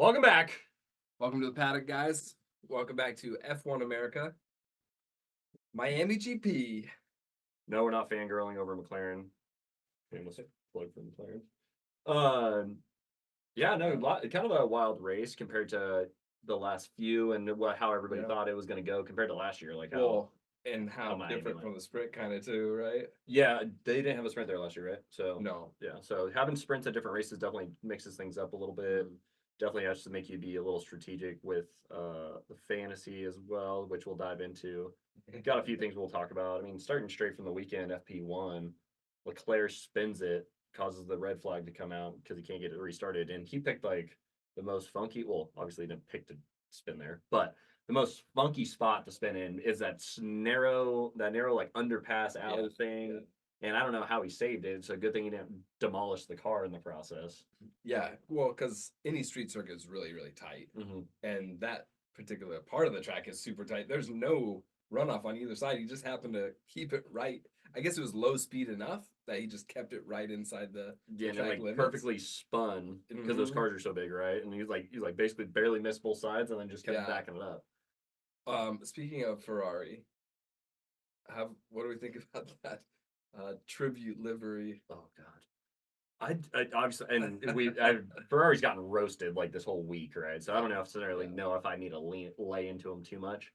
Welcome back. Welcome to the paddock, guys. Welcome back to F1 America, Miami GP. No, we're not fangirling over McLaren. Famous plug for McLaren. Yeah, no, kind of a wild race compared to the last few and how everybody thought it was going to go compared to last year. Like how Different from the sprint, kind of too, right? Yeah, they didn't have a sprint there last year, right? So no, yeah, so having sprints at different races definitely mixes things up a little bit. Definitely has to make you be a little strategic with the fantasy as well, which we'll dive into. Got a few things we'll talk about. I mean, starting straight from the weekend, FP1, Leclerc spins it, causes the red flag to come out because he can't get it restarted, and he picked like the most funky. Well, obviously he didn't pick to spin there, but the most funky spot to spin in is that narrow like underpass out thing. Yeah. And I don't know how he saved it. It's a good thing he didn't demolish the car in the process. Yeah, well, because any street circuit is really, really tight. And that particular part of the track is super tight. There's no runoff on either side. He just happened to keep it right. I guess it was low speed enough that he just kept it right inside the track limits. Perfectly spun because those cars are so big, right? And he's like basically barely missed both sides and then just kept backing it up. Speaking of Ferrari, what do we think about that tribute livery? Oh God, I obviously, and Ferrari's gotten roasted like this whole week, right? So I don't necessarily know if I need to lay into them too much.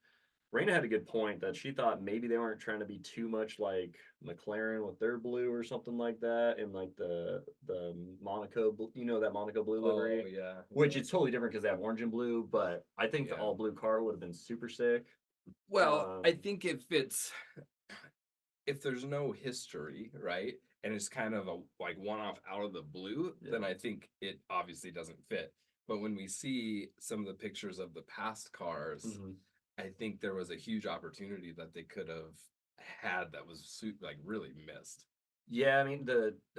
Raina had a good point that she thought maybe they weren't trying to be too much like McLaren with their blue or something like that, and like the Monaco, that Monaco blue livery. Oh yeah, which is totally different because they have orange and blue. But I think the all blue car would have been super sick. Well, I think if there's no history, right, and it's kind of a like one-off out of the blue, then I think it obviously doesn't fit. But when we see some of the pictures of the past cars, I think there was a huge opportunity that they could have had that was like really missed. Yeah, I mean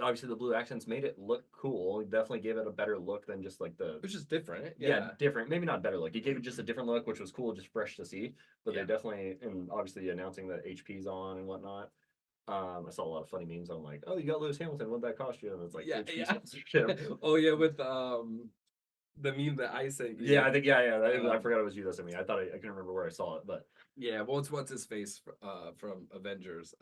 obviously the blue accents made it look cool. It definitely gave it a better look than just like which is different. Yeah, different. Maybe not better look. It gave it just a different look, which was cool, just fresh to see. But they definitely, and obviously announcing that HP's on and whatnot. I saw a lot of funny memes on like, oh, you got Lewis Hamilton, what'd that cost you? And it's like, HP sponsorship. Oh yeah, with the meme that I sent you. Yeah, I think I forgot it was you that sent me. I thought I couldn't remember where I saw it, but yeah, well, it's what's his face from Avengers.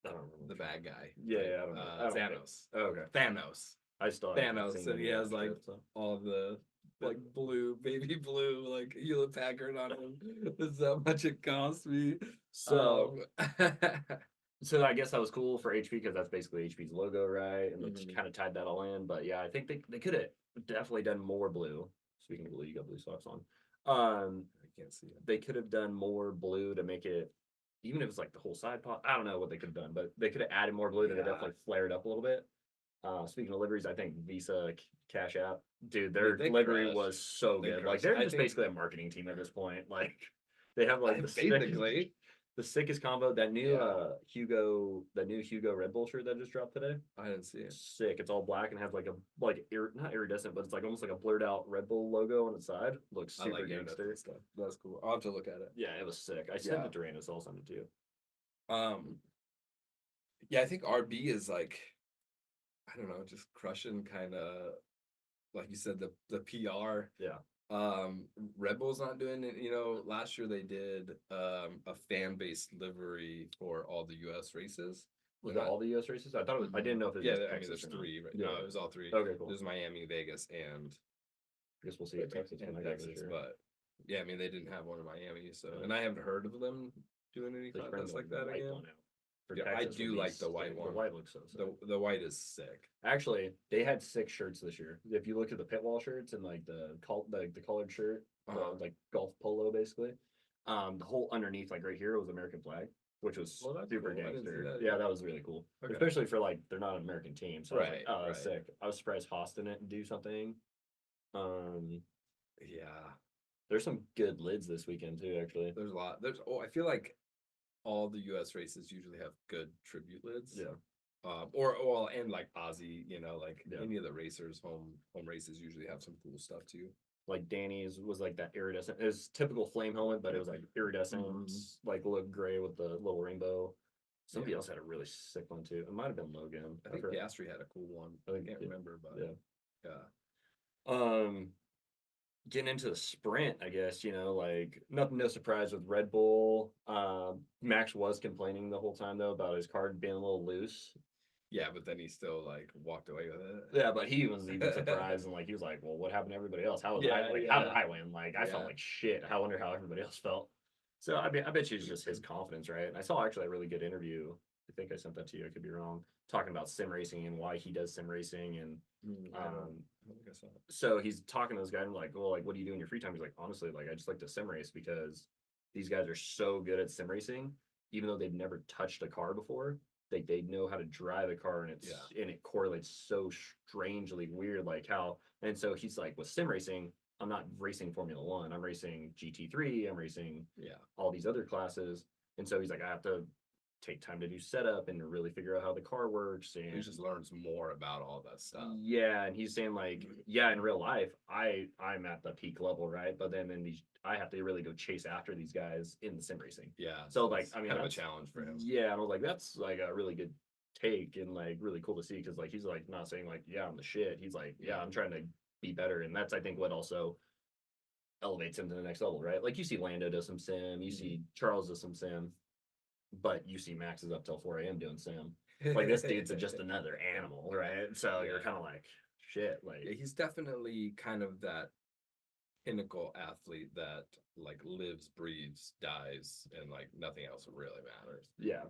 I don't remember the bad guy. Yeah, I don't know. Thanos. Oh, okay. Thanos. I still Thanos, and he has like all the like blue, baby blue, like Hewlett Packard on him. That's how much it cost me. So, so I guess that was cool for HP because that's basically HP's logo, right? And they kind of tied that all in. But yeah, I think they could have definitely done more blue. Speaking of blue, you got blue socks on. I can't see it. They could have done more blue to make it, even if it's like the whole side pot. I don't know what they could have done, but they could have added more blue that it definitely flared up a little bit. Speaking of liveries, I think Visa Cash App, dude, their livery was so good. Like they're just basically a marketing team at this point. Like they have like the sickest combo. That new Hugo Redbull shirt that just dropped today. I didn't see it. Sick. It's all black and has like not iridescent, but it's like almost like a blurred out Red Bull logo on its side. Looks super gangster. That's cool. I'll have to look at it. Yeah, it was sick. I sent it to Randall, so I'll send it to you. Yeah, I think RB is like, I don't know, just crushing kind of, like you said, the PR. Yeah. Red Bull's not doing it. Last year they did a fan-based livery for all the U.S. races. Was that all the U.S. races? I thought it was. I didn't know if it was. Yeah, I mean, there's three. Right? No, it was all three. Okay, cool. There's Miami, Vegas, and I guess we'll see at Texas. But yeah, I mean, they didn't have one in Miami, so and I haven't heard of them doing any contests like that again. Yeah, I do like the white one. The white looks so sick. The white is sick. Actually, they had 6 shirts this year. If you look at the pit wall shirts and like the colored shirt, like golf polo basically, the whole underneath like right here was American flag, which was super gangster. Yeah, that was really cool, especially for like they're not an American team. So right, I was like, sick. I was surprised Haas didn't do something. Yeah, there's some good lids this weekend too. Actually, there's a lot. I feel like all the U.S. races usually have good tribute lids. Yeah. And like Aussie, any of the racers, home races usually have some cool stuff too. Like Danny's was like that iridescent. It was typical flame helmet, but it was like iridescent, like look gray with the little rainbow. Somebody else had a really sick one too. It might have been Logan. I think Piastri had a cool one. I can't remember, but yeah. Getting into the sprint, I guess, like nothing, no surprise with Red Bull. Max was complaining the whole time though about his card being a little loose. Yeah, but then he still like walked away with it. Yeah, but he was even surprised and like he was like, "Well, what happened to everybody else? How was I Yeah, like? How did yeah, I win? Like I felt yeah. like shit. I wonder how everybody else felt." So I mean, I bet you it's just his confidence, right? And I saw actually a really good interview. I think I sent that to you. I could be wrong. Talking about sim racing and why he does sim racing, and I don't think I saw it. so he's talking to this guy and like, well, like, what do you do in your free time? He's like, honestly, like, I just like to sim race because these guys are so good at sim racing, even though they've never touched a car before. They know how to drive a car, and it correlates so strangely weird, like how. And so he's like, with sim racing, I'm not racing Formula One. I'm racing GT3. I'm racing all these other classes, and so he's like, I have to take time to do setup and to really figure out how the car works. He And just learns more about all that stuff. yeah, and he's saying like, yeah, in real life, I'm at the peak level, right? But then in these, I have to really go chase after these guys in the sim racing. Yeah. So like, I mean, kind of a that's challenge for him. Yeah, and I was like, that's like a really good take and like really cool to see because like he's like not saying like, yeah, I'm the shit. He's like, yeah, I'm trying to be better, and that's I think what also elevates him to the next level, right? Like you see Lando does some sim, you see Charles does some sim, but you see Max is up till 4 a.m. doing sim. Like this dude's just another animal, right? So you're kind of like, shit, like Yeah, he's definitely kind of that pinnacle athlete that like lives, breathes, dies, and like nothing else really matters. yeah,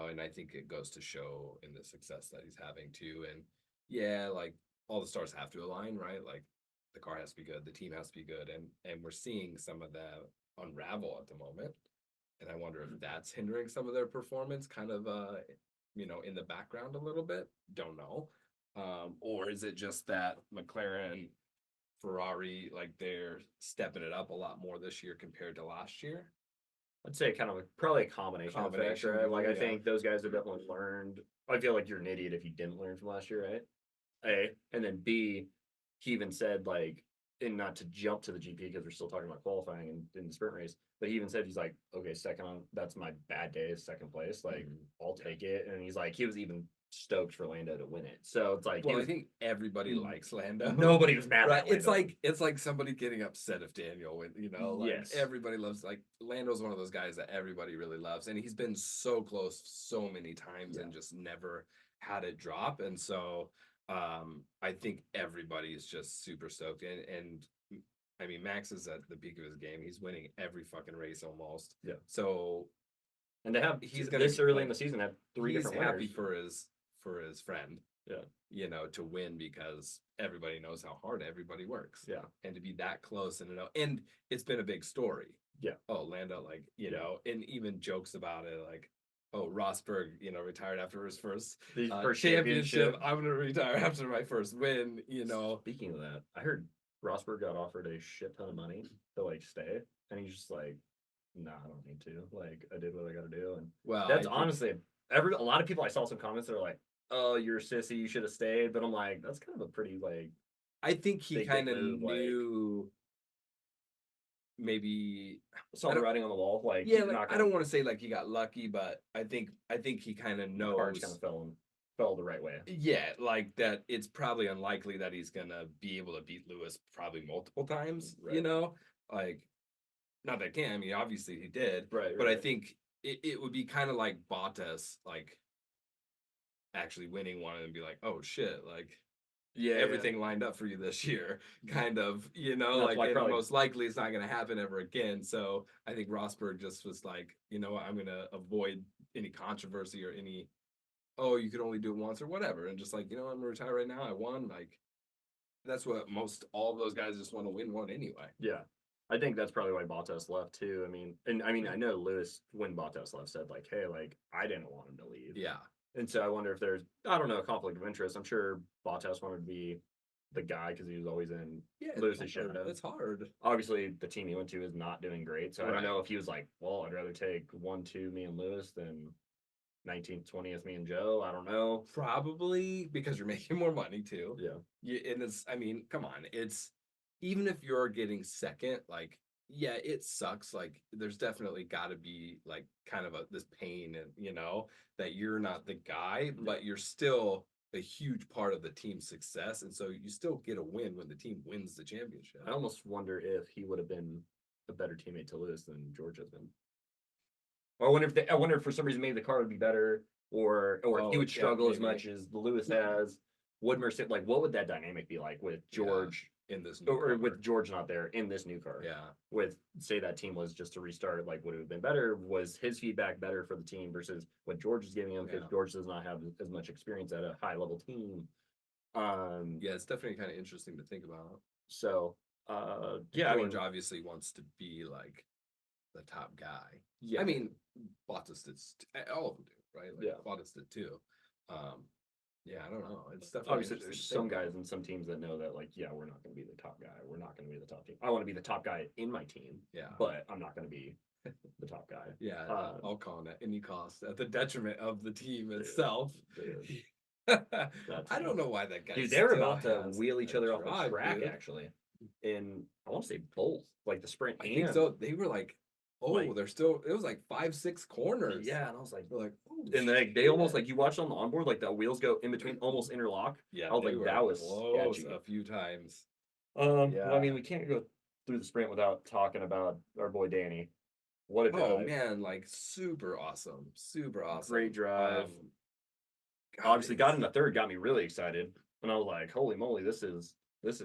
And I think it goes to show in the success that he's having too. And yeah, like all the stars have to align, right? Like the car has to be good, the team has to be good, and we're seeing some of that unravel at the moment. And I wonder if that's hindering some of their performance, kind of in the background a little bit. Don't know. Or is it just that McLaren, Ferrari, like they're stepping it up a lot more this year compared to last year? I'd say kind of probably a combination of facts, right? Like I think those guys have definitely learned. I feel like you're an idiot if you didn't learn from last year, right? A, and then B, he even said like, and not to jump to the GP because we're still talking about qualifying and in the sprint race, but he even said he's like, okay, second on that's my bad day, second place, like I'll take it. And he's like, he was even stoked for Lando to win it. So it's like, I think everybody likes Lando. Nobody was mad right? at Lando. It's like somebody getting upset if Daniel win. Like Yes. everybody loves, like Lando's one of those guys that everybody really loves, and he's been so close so many times and just never had it drop. And so I think everybody is just super stoked. And I mean, Max is at the peak of his game. He's winning every fucking race almost. Yeah. So, and to have he's gonna this early in the season have three he's different happy winners. for his friend. Yeah. To win because everybody knows how hard everybody works. Yeah. And to be that close and it's been a big story. Yeah. Oh, Lando, like, and even jokes about it, like, oh, Rosberg, retired after his first championship. I'm gonna retire after my first win. Speaking of that, I heard Rosberg got offered a shit ton of money to like stay, and he's just like, "Nah, I don't need to. Like, I did what I got to do." And that's honestly a lot of people. I saw some comments that are like, "Oh, you're a sissy. You should have stayed." But I'm like, that's kind of a pretty like. I think he kind of knew. Maybe saw the writing on the wall. Like, I don't want to say like he got lucky, but I think he kind of knows. Cards kind of fell the right way. Yeah, like that. It's probably unlikely that he's gonna be able to beat Lewis probably multiple times. Right. Like not that can. I mean, obviously he did. Right. But I think it would be kind of like Bottas, like actually winning one and be like, oh shit, like. Yeah, everything lined up for you this year, kind of, like most likely it's not going to happen ever again. So I think Rosberg just was like, I'm going to avoid any controversy or any, oh, you could only do it once or whatever. And just like, I'm going to retire right now. I won. Like, that's what all of those guys just want to win one anyway. Yeah. I think that's probably why Bottas left too. I know Lewis, when Bottas left, said like, hey, like, I didn't want him to leave. Yeah. And so I wonder if there's, I don't know, a conflict of interest. I'm sure Bottas wanted to be the guy because he was always in Lewis's shadow. That's hard. Obviously, the team he went to is not doing great. So I don't know if he was like, well, I'd rather take 1-2 me and Lewis than 19th, 20th me and Joe. I don't know. Probably because you're making more money too. Yeah. And it's, I mean, come on. It's, even if you're getting second, like, yeah, it sucks. Like, there's definitely got to be like kind of this pain and that you're not the guy, but you're still a huge part of the team's success, and so you still get a win when the team wins the championship. I almost wonder if he would have been a better teammate to Lewis than George has been. Or I wonder if for some reason maybe the car would be better, or he would struggle as much as Lewis has. Would Mercedes, like, what would that dynamic be like with George in this new or car. with George not there in this new car? Yeah. With, say that team was just to restart, like, would it have been better? Was his feedback better for the team versus what George is giving him? Because George does not have as much experience at a high level team. Yeah, it's definitely kind of interesting to think about. So, yeah, George obviously wants to be like the top guy. Yeah, I mean, Bottas did, all of them do, right? Like, Bottas did too. Yeah, I don't know. It's definitely obviously there's some guys and some teams that know that, like, yeah, we're not going to be the top guy. We're not going to be the top team. I want to be the top guy in my team. Yeah, but I'm not going to be the top guy. Yeah, I'll call it at any cost, at the detriment of the team itself. I don't know why that guy. Dude, they were about to wheel each other off the track, actually. And I want to say both, like the sprint. I think so. They were like, they're still. It was like 5-6 corners. Yeah, and I was like, and they almost, like, you watched on the onboard, like the wheels go in between, almost interlock. Yeah, I was like, that was close sketchy a few times. Well, I mean, we can't go through the sprint without talking about our boy Danny. What a drive! Oh man, like super awesome, great drive. Obviously, got in the third, got me really excited, and I was like, holy moly, this is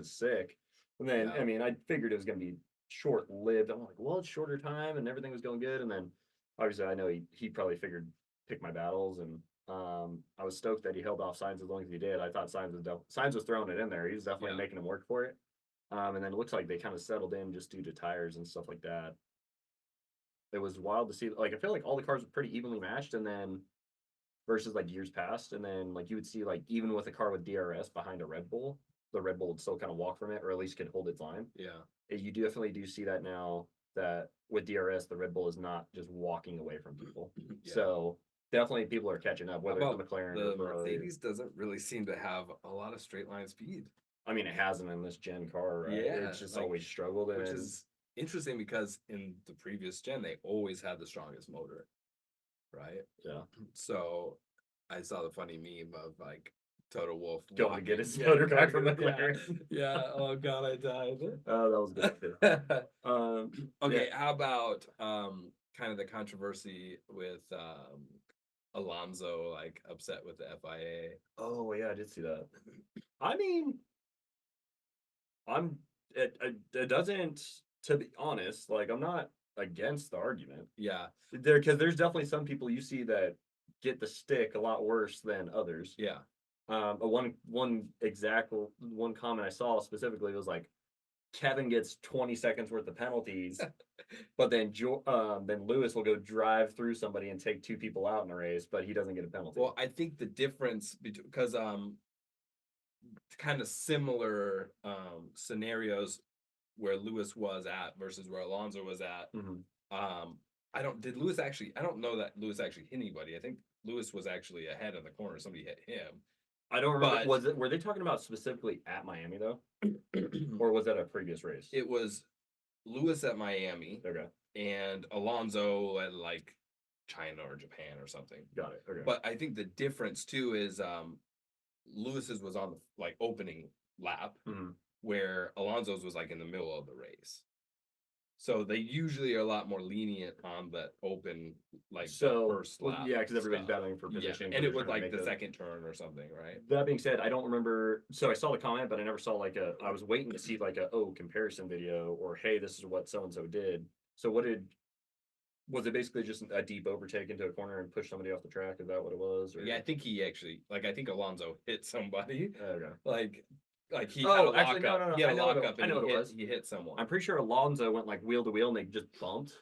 sick. And then, I mean, I figured it was going to be short-lived. I'm like, well, it's shorter time and everything was going good. And then obviously I know he probably figured pick my battles, and I was stoked that he held off Sainz as long as he did. I thought Sainz was throwing it in there. He was definitely making him work for it. And then it looks like they kind of settled in just due to tires and stuff like that. It was wild to see. Like, I feel like all the cars were pretty evenly matched, and then versus like years past, and then like you would see, like, even with a car with DRS behind a Red Bull, the Red Bull would still kind of walk from it, or at least could hold its line. Yeah. You definitely do see that now, that with DRS, the Red Bull is not just walking away from people. So definitely people are catching up, whether it's the McLaren or the Mercedes doesn't really seem to have a lot of straight line speed. I mean, it hasn't in this gen car, right? Yeah, it's just always struggled. Which is interesting because in the previous gen, they always had the strongest motor, right? Yeah. So I saw the funny meme of, like, Toto Wolff going to get his motor back from McLaren. Yeah. Oh god, I died. Oh, that was good. Okay, how about kind of the controversy with Alonso, like, upset with the FIA? Oh yeah, I did see that. I mean, it doesn't, to be honest, like, I'm not against the argument. Yeah. Because there's definitely some people you see that get the stick a lot worse than others. Yeah. One comment I saw specifically was like, Kevin gets 20 seconds worth of penalties, but then Lewis will go drive through somebody and take 2 people out in a race, but he doesn't get a penalty. Well, I think the difference between, because kind of similar scenarios where Lewis was at versus where Alonso was at. I don't know that Lewis actually hit anybody. I think Lewis was actually ahead in the corner. Somebody hit him. I don't remember. Were they talking about specifically at Miami though? Or was that a previous race? It was Lewis at Miami. Okay. And Alonso at, like, China or Japan or something. Got it. Okay. But I think the difference too is Lewis's was on the, like, opening lap, where Alonso's was, like, in the middle of the race. So they usually are a lot more lenient on that open, like, first lap. Yeah, because everybody's battling for position. Yeah. And it was like the second turn or something, right? That being said, I don't remember. So I saw the comment, but I never saw I was waiting to see like comparison video, or hey, this is what so-and-so did. So was it basically just a deep overtake into a corner and push somebody off the track? Is that what it was? Or? Yeah, I think he actually, like, I think Alonso hit somebody. Okay. Like he had a lockup. No. He had a lockup I know and what it was. He hit someone. I'm pretty sure Alonso went like wheel to wheel and they just bumped.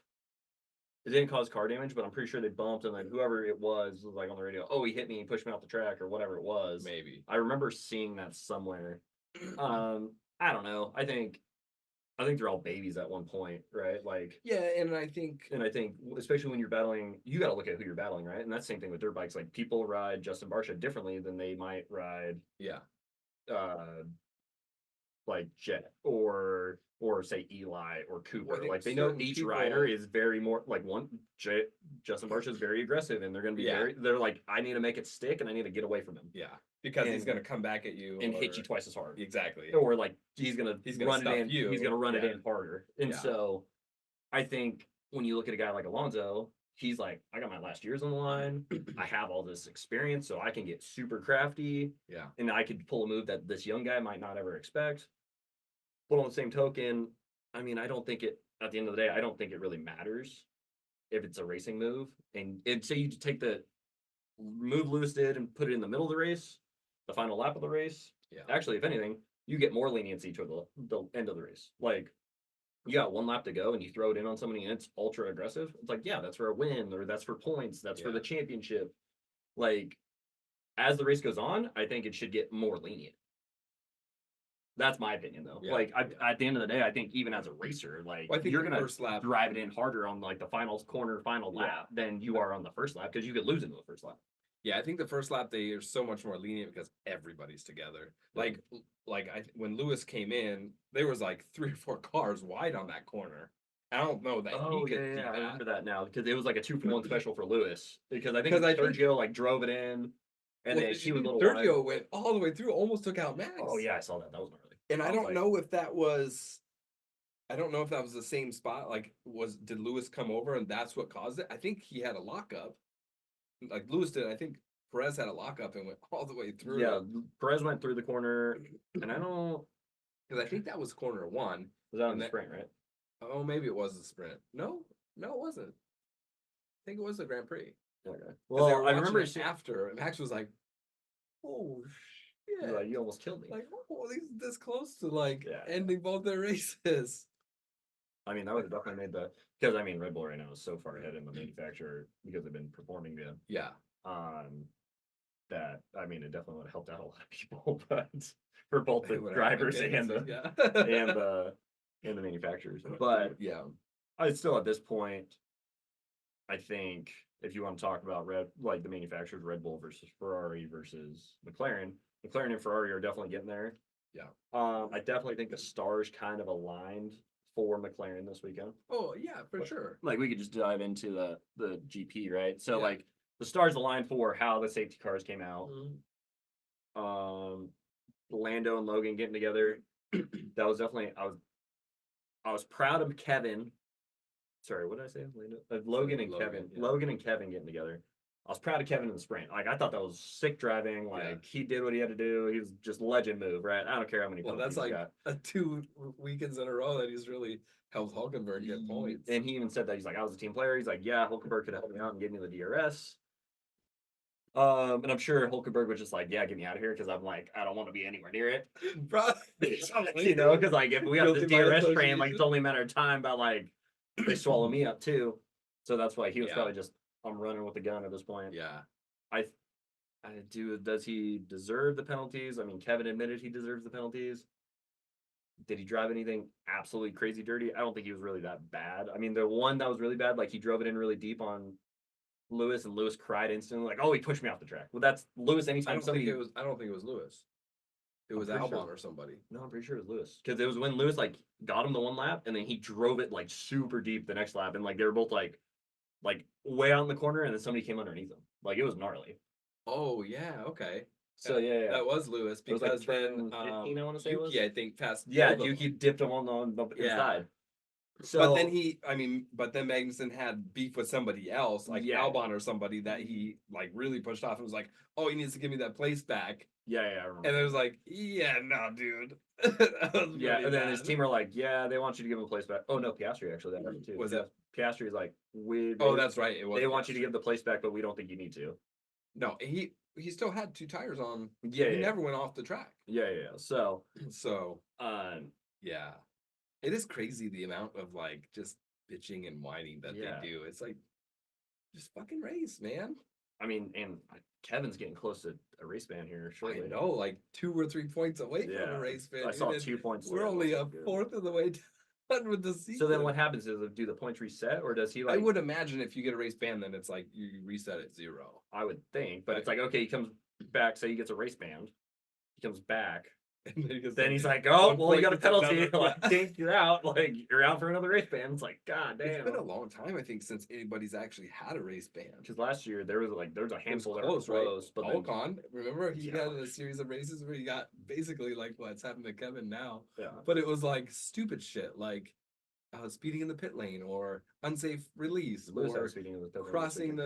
It didn't cause car damage, but I'm pretty sure they bumped, and then whoever it was like on the radio, oh, he hit me, he pushed me off the track, or whatever it was. Maybe. I remember seeing that somewhere. I don't know. I think they're all babies at one point, right? Like, yeah, and I think especially when you're battling, you got to look at who you're battling, right? And that's the same thing with dirt bikes. Like, people ride Justin Barcia differently than they might ride like Jet or say Eli or Cooper. Like, they know each rider is very more like Justin Barcia is very aggressive, and they're going to be they're like, I need to make it stick and I need to get away from him. Yeah. because he's and- gonna come back at you and hit you or- twice as hard. Exactly. Or like he's gonna run stuff it in. you. He's gonna run it Yeah. in harder. And Yeah. so I think when you look at a guy like Alonso, he's like, I got my last years on the line. I have all this experience, so I can get super crafty. Yeah. And I could pull a move that this young guy might not ever expect. But on the same token, I mean, I don't think it, at the end of the day, I don't think it really matters if it's a racing move. And say you take the move Lewis did and put it in the middle of the race, the final lap of the race. Yeah. Actually, if anything, you get more leniency toward the end of the race. Like, you got one lap to go and you throw it in on somebody and it's ultra aggressive. It's like, yeah, that's for a win or that's for points. That's for Yeah. the championship. Like, as the race goes on, I think it should get more lenient. That's my opinion, though. Yeah. Like, at the end of the day, I think even as a racer, like, Well, I think you're the gonna first lap. drive it in harder on like the final corner, final Yeah. lap than you are on the first lap because you could lose into the first lap. Yeah, I think the first lap they are so much more lenient because everybody's together. When Lewis came in, there was like 3 or 4 cars wide on that corner. I don't know that Oh he could do yeah, I that. remember that now because it was like a 2-for-1 special for Lewis because I think 'Cause I think- Sergio like drove it in and then he was a little Sergio wide. went all the way through, almost took out Max. Oh yeah, I saw that. That was gnarly. And I was don't like- know if that was. I don't know if that was the same spot. Like, did Lewis come over and that's what caused it? I think he had a lockup. Like Lewis did. I think Perez had a lockup and went all the way through. Yeah, Perez went through the corner, and I don't. Because I think that was corner 1. Was that on And the that- sprint, right? Oh, maybe it was the sprint. No, it wasn't. I think it was the Grand Prix. Okay. 'Cause they Well, were I remember watching it after, and Max was like, "Oh shit!" like, you almost killed me. Like, oh, he's this close to like Yeah. ending both their races. I mean, that would have definitely made because I mean, Red Bull right now is so far ahead in the manufacturer because they've been performing good. Yeah, That I mean, it definitely would have helped out a lot of people, but for both the It would've drivers happened, and the yeah. and the manufacturers. But yeah, I still at this point, I think if you want to talk about the manufacturers, Red Bull versus Ferrari versus McLaren and Ferrari are definitely getting there. Yeah. I definitely think the stars kind of aligned for McLaren this weekend. oh yeah, for sure. Like we could just dive into the GP, right? So Yeah. like the stars aligned for how the safety cars came out. Mhm. Lando and Logan getting together. That was definitely I was proud of Kevin. Sorry, what did I say? Logan and Logan, Kevin. yeah. Logan and Kevin getting together. I was proud of Kevin in the sprint. Like I thought that was sick driving. Like Yeah. he did what he had to do. He was just legend move, right? I don't care how many Well, penalties that's he like got. 2 weekends in a row that he's really helped Hulkenberg get points. And he even said that he's like, I was a team player. He's like, yeah, Hulkenberg could have helped me out and give me the DRS. And I'm sure Hulkenberg was just like, yeah, get me out of here because I'm like, I don't want to be anywhere near it. Bro, You know, because like if we have this Guilty by DRS train, like it's association. only a matter of time, but like they swallow me up too. So that's why he was Yeah. probably just, I'm running with the gun at this point. Yeah, I do. Does he deserve the penalties? I mean, Kevin admitted he deserves the penalties. Did he drive anything absolutely crazy dirty? I don't think he was really that bad. I mean, the one that was really bad, like he drove it in really deep on Lewis, and Lewis cried instantly, like, "Oh, he pushed me off the track." Well, that's Lewis. I Anytime don't somebody, think it was Lewis. It I'm was pretty Albon sure. or somebody. no, I'm pretty sure it was Lewis because it was when Lewis like got him the one lap, and then he drove it like super deep the next lap, and like they were both like way out in the corner, and then somebody came underneath them. Like it was gnarly. Oh yeah, okay. So yeah. That was Lewis It was like because then turn 15, I wanna say it was. Yuki, I think, passed. Yeah, both of Yuki them. dipped him on the Yeah. inside. So, But then Magnussen had beef with somebody else, like Yeah. Albon or somebody that he like really pushed off and was like, "Oh, he needs to give me that place back." yeah, I remember. And it was like, "Yeah, no, dude." That was Yeah, really and then his bad. team were like, "Yeah, they want you to give him a place back." Oh no, Piastri actually that happened too. Was that- Piastri's like, Oh, that's right. It was. they want you to Piastri. give the place back, but we don't think you need to. No, he still had 2 tires on. Yeah, He yeah, never went off the track. yeah. So, So um, yeah, it is crazy the amount of like just bitching and whining that Yeah. they do. It's like, just fucking race, man. I mean, and Kevin's getting close to a race ban here shortly. I know, like 2 or 3 points away from Yeah, a race fan. I saw dude, and 2 points. We're there. only a That's good. fourth of the way done with the season. So then what happens is, do the points reset, or does he I like? would imagine if you get a race ban, then it's like you reset at 0. I would think, but it's like okay, he comes back, say he gets a race banned, he comes back. And then, Then he's like, oh, 1 well, you got a point, penalty. another- Like, dink, you're out. Like, you're out for another race ban. It's like, god It's been a damn. long time, I think, since anybody's actually had a race ban. Because last year there was a It was handful that close, were right? close, but then, Ocon, remember he Yeah. had a series of races where he got basically like what's happened to Kevin now, yeah, but it was like stupid shit, like speeding in the pit lane or unsafe release Lewis or was speeding of the pit lane this crossing weekend,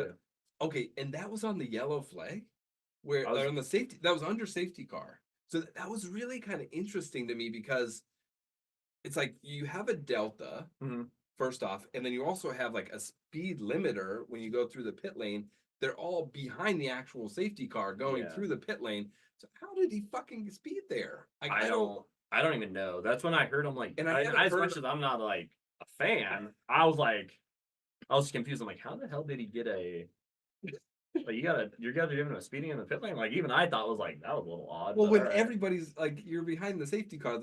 the. Okay, and that was on the yellow flag, where I was- on the safety that was under safety car. So that was really kind of interesting to me because it's like you have a delta Mhm. first off, and then you also have like a speed limiter when you go through the pit lane. They're all behind the actual safety car going Yeah. through the pit lane. So how did he fucking speed there? Like, I don't even know. That's when I heard. I'm like, And I haven't as heard- much as I'm not like a fan, I was confused. I'm like, how the hell did he get a? Like, you gotta give him a speeding in the pit lane. Like, even I thought was like that was a little odd. Well, but when all right. everybody's like you're behind the safety car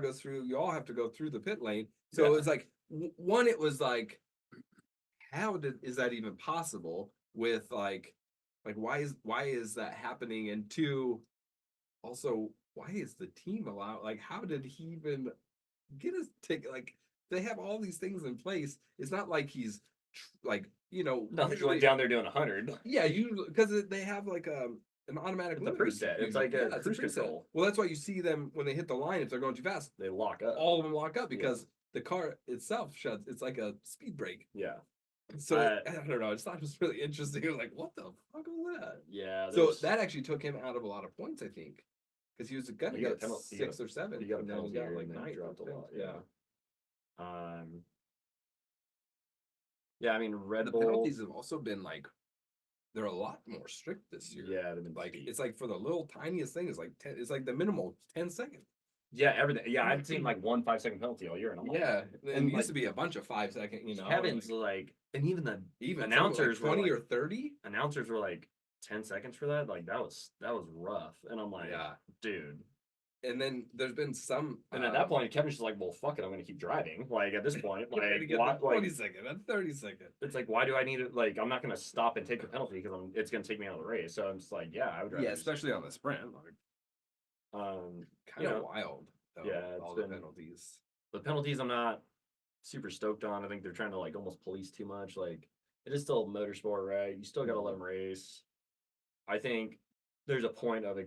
goes through. You all have to go through the pit lane. So Yeah. it's like one, it was like, how is that even possible? With like why is that happening? And two, also why is the team allowed? Like, how did he even get his ticket? Like, they have all these things in place. It's not like he's like no, he usually- went down there doing 100. Yeah, you because they have like an automatic. It's a limiter preset. It's usually. like a Yeah, it's cruise preset. control. Well, that's why you see them when they hit the line. If they're going too fast, They lock up. all of them lock up because the car itself shuts. It's like a speed brake. Yeah. So I don't know. I just thought it was really interesting. It was like, what the fuck was that? Yeah. So that actually took him out of a lot of points, I think, because he was gonna He got a get penalty- he 6 got or 7. he got a and then penalty here like and then 9 dropped a or 10. lot. Yeah. Yeah, I mean, Red The Bull. penalties have also been like, they're a lot more strict this year. Yeah, they've been Like steep. it's like for the little tiniest thing is like 10. It's like the minimal 10 seconds. Yeah, everything. Yeah, I've seen like 1 5-second penalty all year, and I'm like, Yeah, and and, it used like, to be a bunch of 5 second. Kevin's like, and even the even announcers some, like, 20 were or 30. announcers were like 10 seconds for that. Like that was rough, and I'm like, Yeah, dude. and then there's been some. And at that point, Kevin's just like, well, fuck it, I'm gonna keep driving. Like at this point, you're gonna like, get why, the 20-second, that's 30-second. it's like, why do I need it? Like, I'm not gonna stop and take the penalty because it's gonna take me out of the race. So I'm just like, yeah, I would rather. Yeah, just- especially on the sprint. Like, kind of know, wild. Though, yeah, it's all been- the penalties. the penalties I'm not super stoked on. I think they're trying to like almost police too much. Like it is still motorsport, right? You still got to let them race. I think there's a point of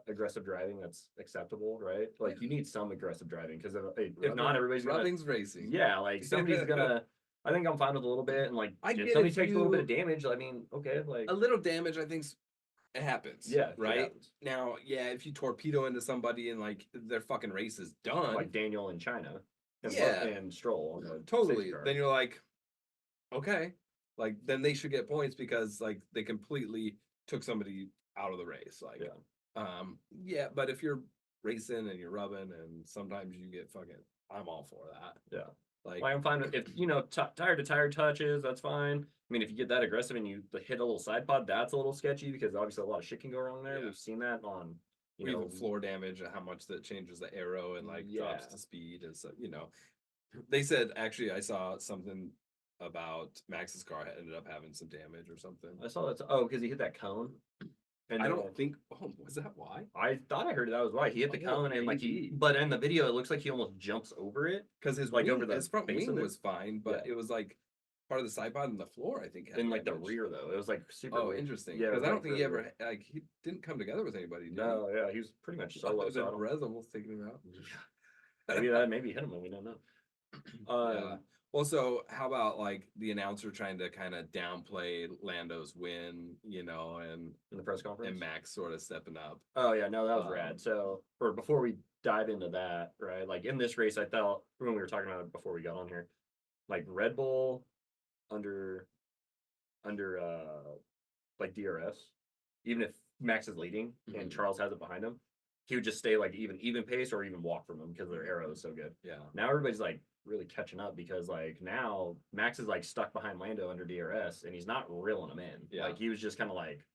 aggressive driving that's acceptable, right? Like you need some aggressive driving because if not, everybody's gonna. rubbing's racing. Yeah, like somebody's gonna. I think I'm fine with a little bit, and like I if get somebody if takes a little bit of you- damage, I mean, okay, like A little damage, I think, it happens. yeah, it right. happens. Now, yeah, if you torpedo into somebody and like their fucking race is done, Like Daniel in China, and, Yeah. and Stroll on the totally, safety car. then you're like, okay, like then they should get points because like they completely took somebody out of the race. Like, yeah, but if you're racing and you're rubbing and sometimes you get fucking, I'm all for that. Yeah. Like, Like I'm fine with if tire to tire touches, that's fine. I mean, if you get that aggressive and you hit a little side pod, that's a little sketchy because obviously a lot of shit can go wrong there. Yeah. We've seen that on or even floor damage, how much that changes the arrow and like drops Yeah. the speed. And so, they said actually, I saw something about Max's car ended up having some damage or something. I saw that. Because he hit that cone. And I then- don't think. Oh, was that why? I thought I heard that was why he hit the Oh, cone and like maybe. but in the video it looks like he almost jumps over it. Because his Like, wing, over the his front base of wing it? was fine, but it was like part of the side pod and the floor. I think had In like the damage. rear though, it was like super. Oh, weird. interesting. Yeah, it Because was I don't like think he further. ever he didn't come together with anybody. Did No, yeah, he was pretty much he? solo. Other So I than don't- Perez almost taking him out. maybe hit him and we don't know. Yeah. Well, so how about like the announcer trying to kind of downplay Lando's win, and In the press conference. and Max sort of stepping up. Oh yeah, no, that was Um, rad. So, before we dive into that, right? Like in this race, I felt when we were talking about it before we got on here, like Red Bull under like DRS, even if Max is leading and Mhm. Charles has it behind him, he would just stay like even pace or even walk from him because their arrow is so good. Yeah. Now everybody's like really catching up because like now Max is like stuck behind Lando under DRS and he's not reeling him in. Yeah. Like he was just kind of like,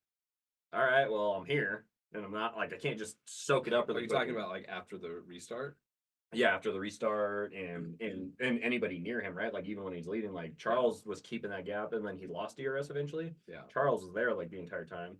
all right, well I'm here and I'm not like I can't just soak it up. Are Really you talking quickly. about like after the restart? Yeah, after the restart and anybody near him, right? Like even when he's leading, like Charles was keeping that gap and then he lost DRS eventually. Yeah. Charles was there like the entire time.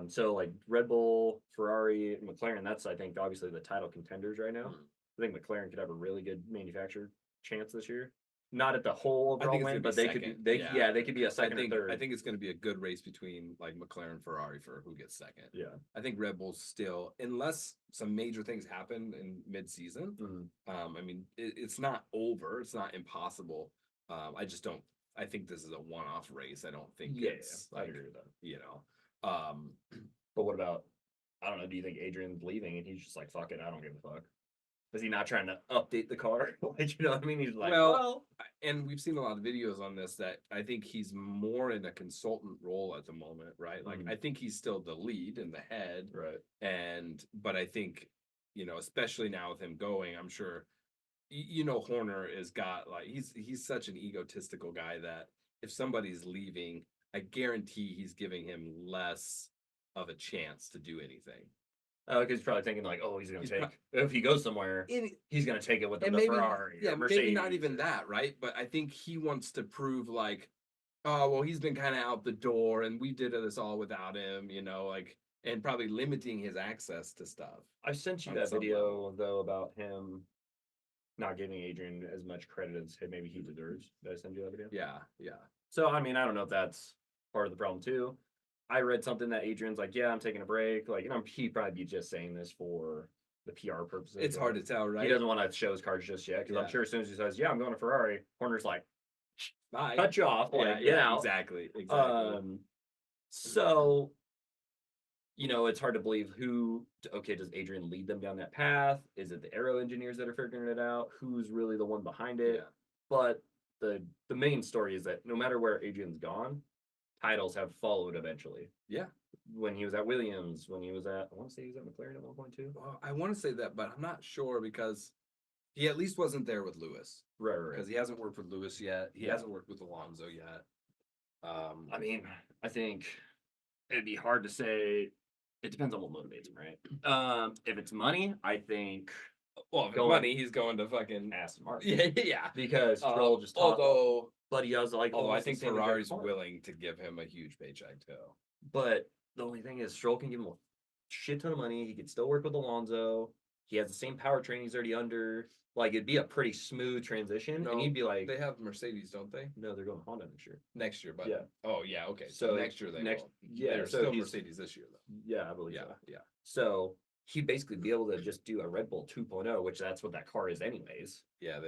So like Red Bull, Ferrari, and McLaren, that's I think obviously the title contenders right now. I think McLaren could have a really good manufacturer chance this year. Not at the whole I overall think it's win, gonna but be they could second. be they could be a second or third. I think it's going to be a good race between like McLaren and Ferrari for who gets second. Yeah. I think Red Bull's still, unless some major things happen in mid-season. I mean, it's not over. It's not impossible. I just don't. I think this is a one-off race. I don't think it's I like, agree with that. you know. But what about? I don't know. Do you think Adrian's leaving and he's just like, fuck it, I don't give a fuck? Is he not trying to update the car? Like, you know what I mean? He's like, well, and we've seen a lot of videos on this that I think he's more in a consultant role at the moment, right? Like, I think he's still the lead and the head, right? But I think, you know, especially now with him going, I'm sure, you know, Horner has got like he's such an egotistical guy that if somebody's leaving, I guarantee he's giving him less of a chance to do anything. Because he's probably thinking like, oh, he's gonna take if he goes somewhere, he's gonna take it with him, maybe, the Ferrari, yeah, or Mercedes. maybe not even that, right? But I think he wants to prove like, oh, well, he's been kind of out the door, and we did this all without him, you know, like, and probably limiting his access to stuff. I sent you that video though about him not giving Adrian as much credit as maybe he deserves. Did I send you that video? Yeah. So I mean, I don't know if that's part of the problem too. I read something that Adrian's like, yeah, I'm taking a break. Like, you know, he'd probably be just saying this for the PR purposes. It's hard to tell, right? He doesn't want to show his cards just yet because I'm sure as soon as he says, yeah, I'm going to Ferrari, Horner's like, bye, cut you off, like, get out. Exactly. So, you know, it's hard to believe okay, does Adrian lead them down that path? Is it the aero engineers that are figuring it out? Who's really the one behind it? Yeah. But the main story is that no matter where Adrian's gone, titles have followed eventually. Yeah. When he was at Williams, when he was at, I want to say he was at McLaren at one point too. Well, I want to say that, but I'm not sure because he at least wasn't there with Lewis. Right. Because he hasn't worked with Lewis yet. He hasn't worked with Alonso yet. I mean, I think it'd be hard to say. It depends on what motivates him, right? If it's money, I think. Well, if it's money, he's going to fucking Aston Martin. Yeah. Because Stroll just but he has like. Although I think Ferrari's willing to give him a huge paycheck too. But the only thing is, Stroll can give him a shit ton of money. He could still work with Alonso. He has the same powertrain he's already under. Like, it'd be a pretty smooth transition. And he'd be like, they have Mercedes, don't they? No, they're going Honda next year. Next year, but yeah. Oh yeah, okay. So next year they're so still Mercedes this year though. Yeah, I believe so. Yeah. So he'd basically be able to just do a Red Bull 2.0, which that's what that car is anyways. Yeah,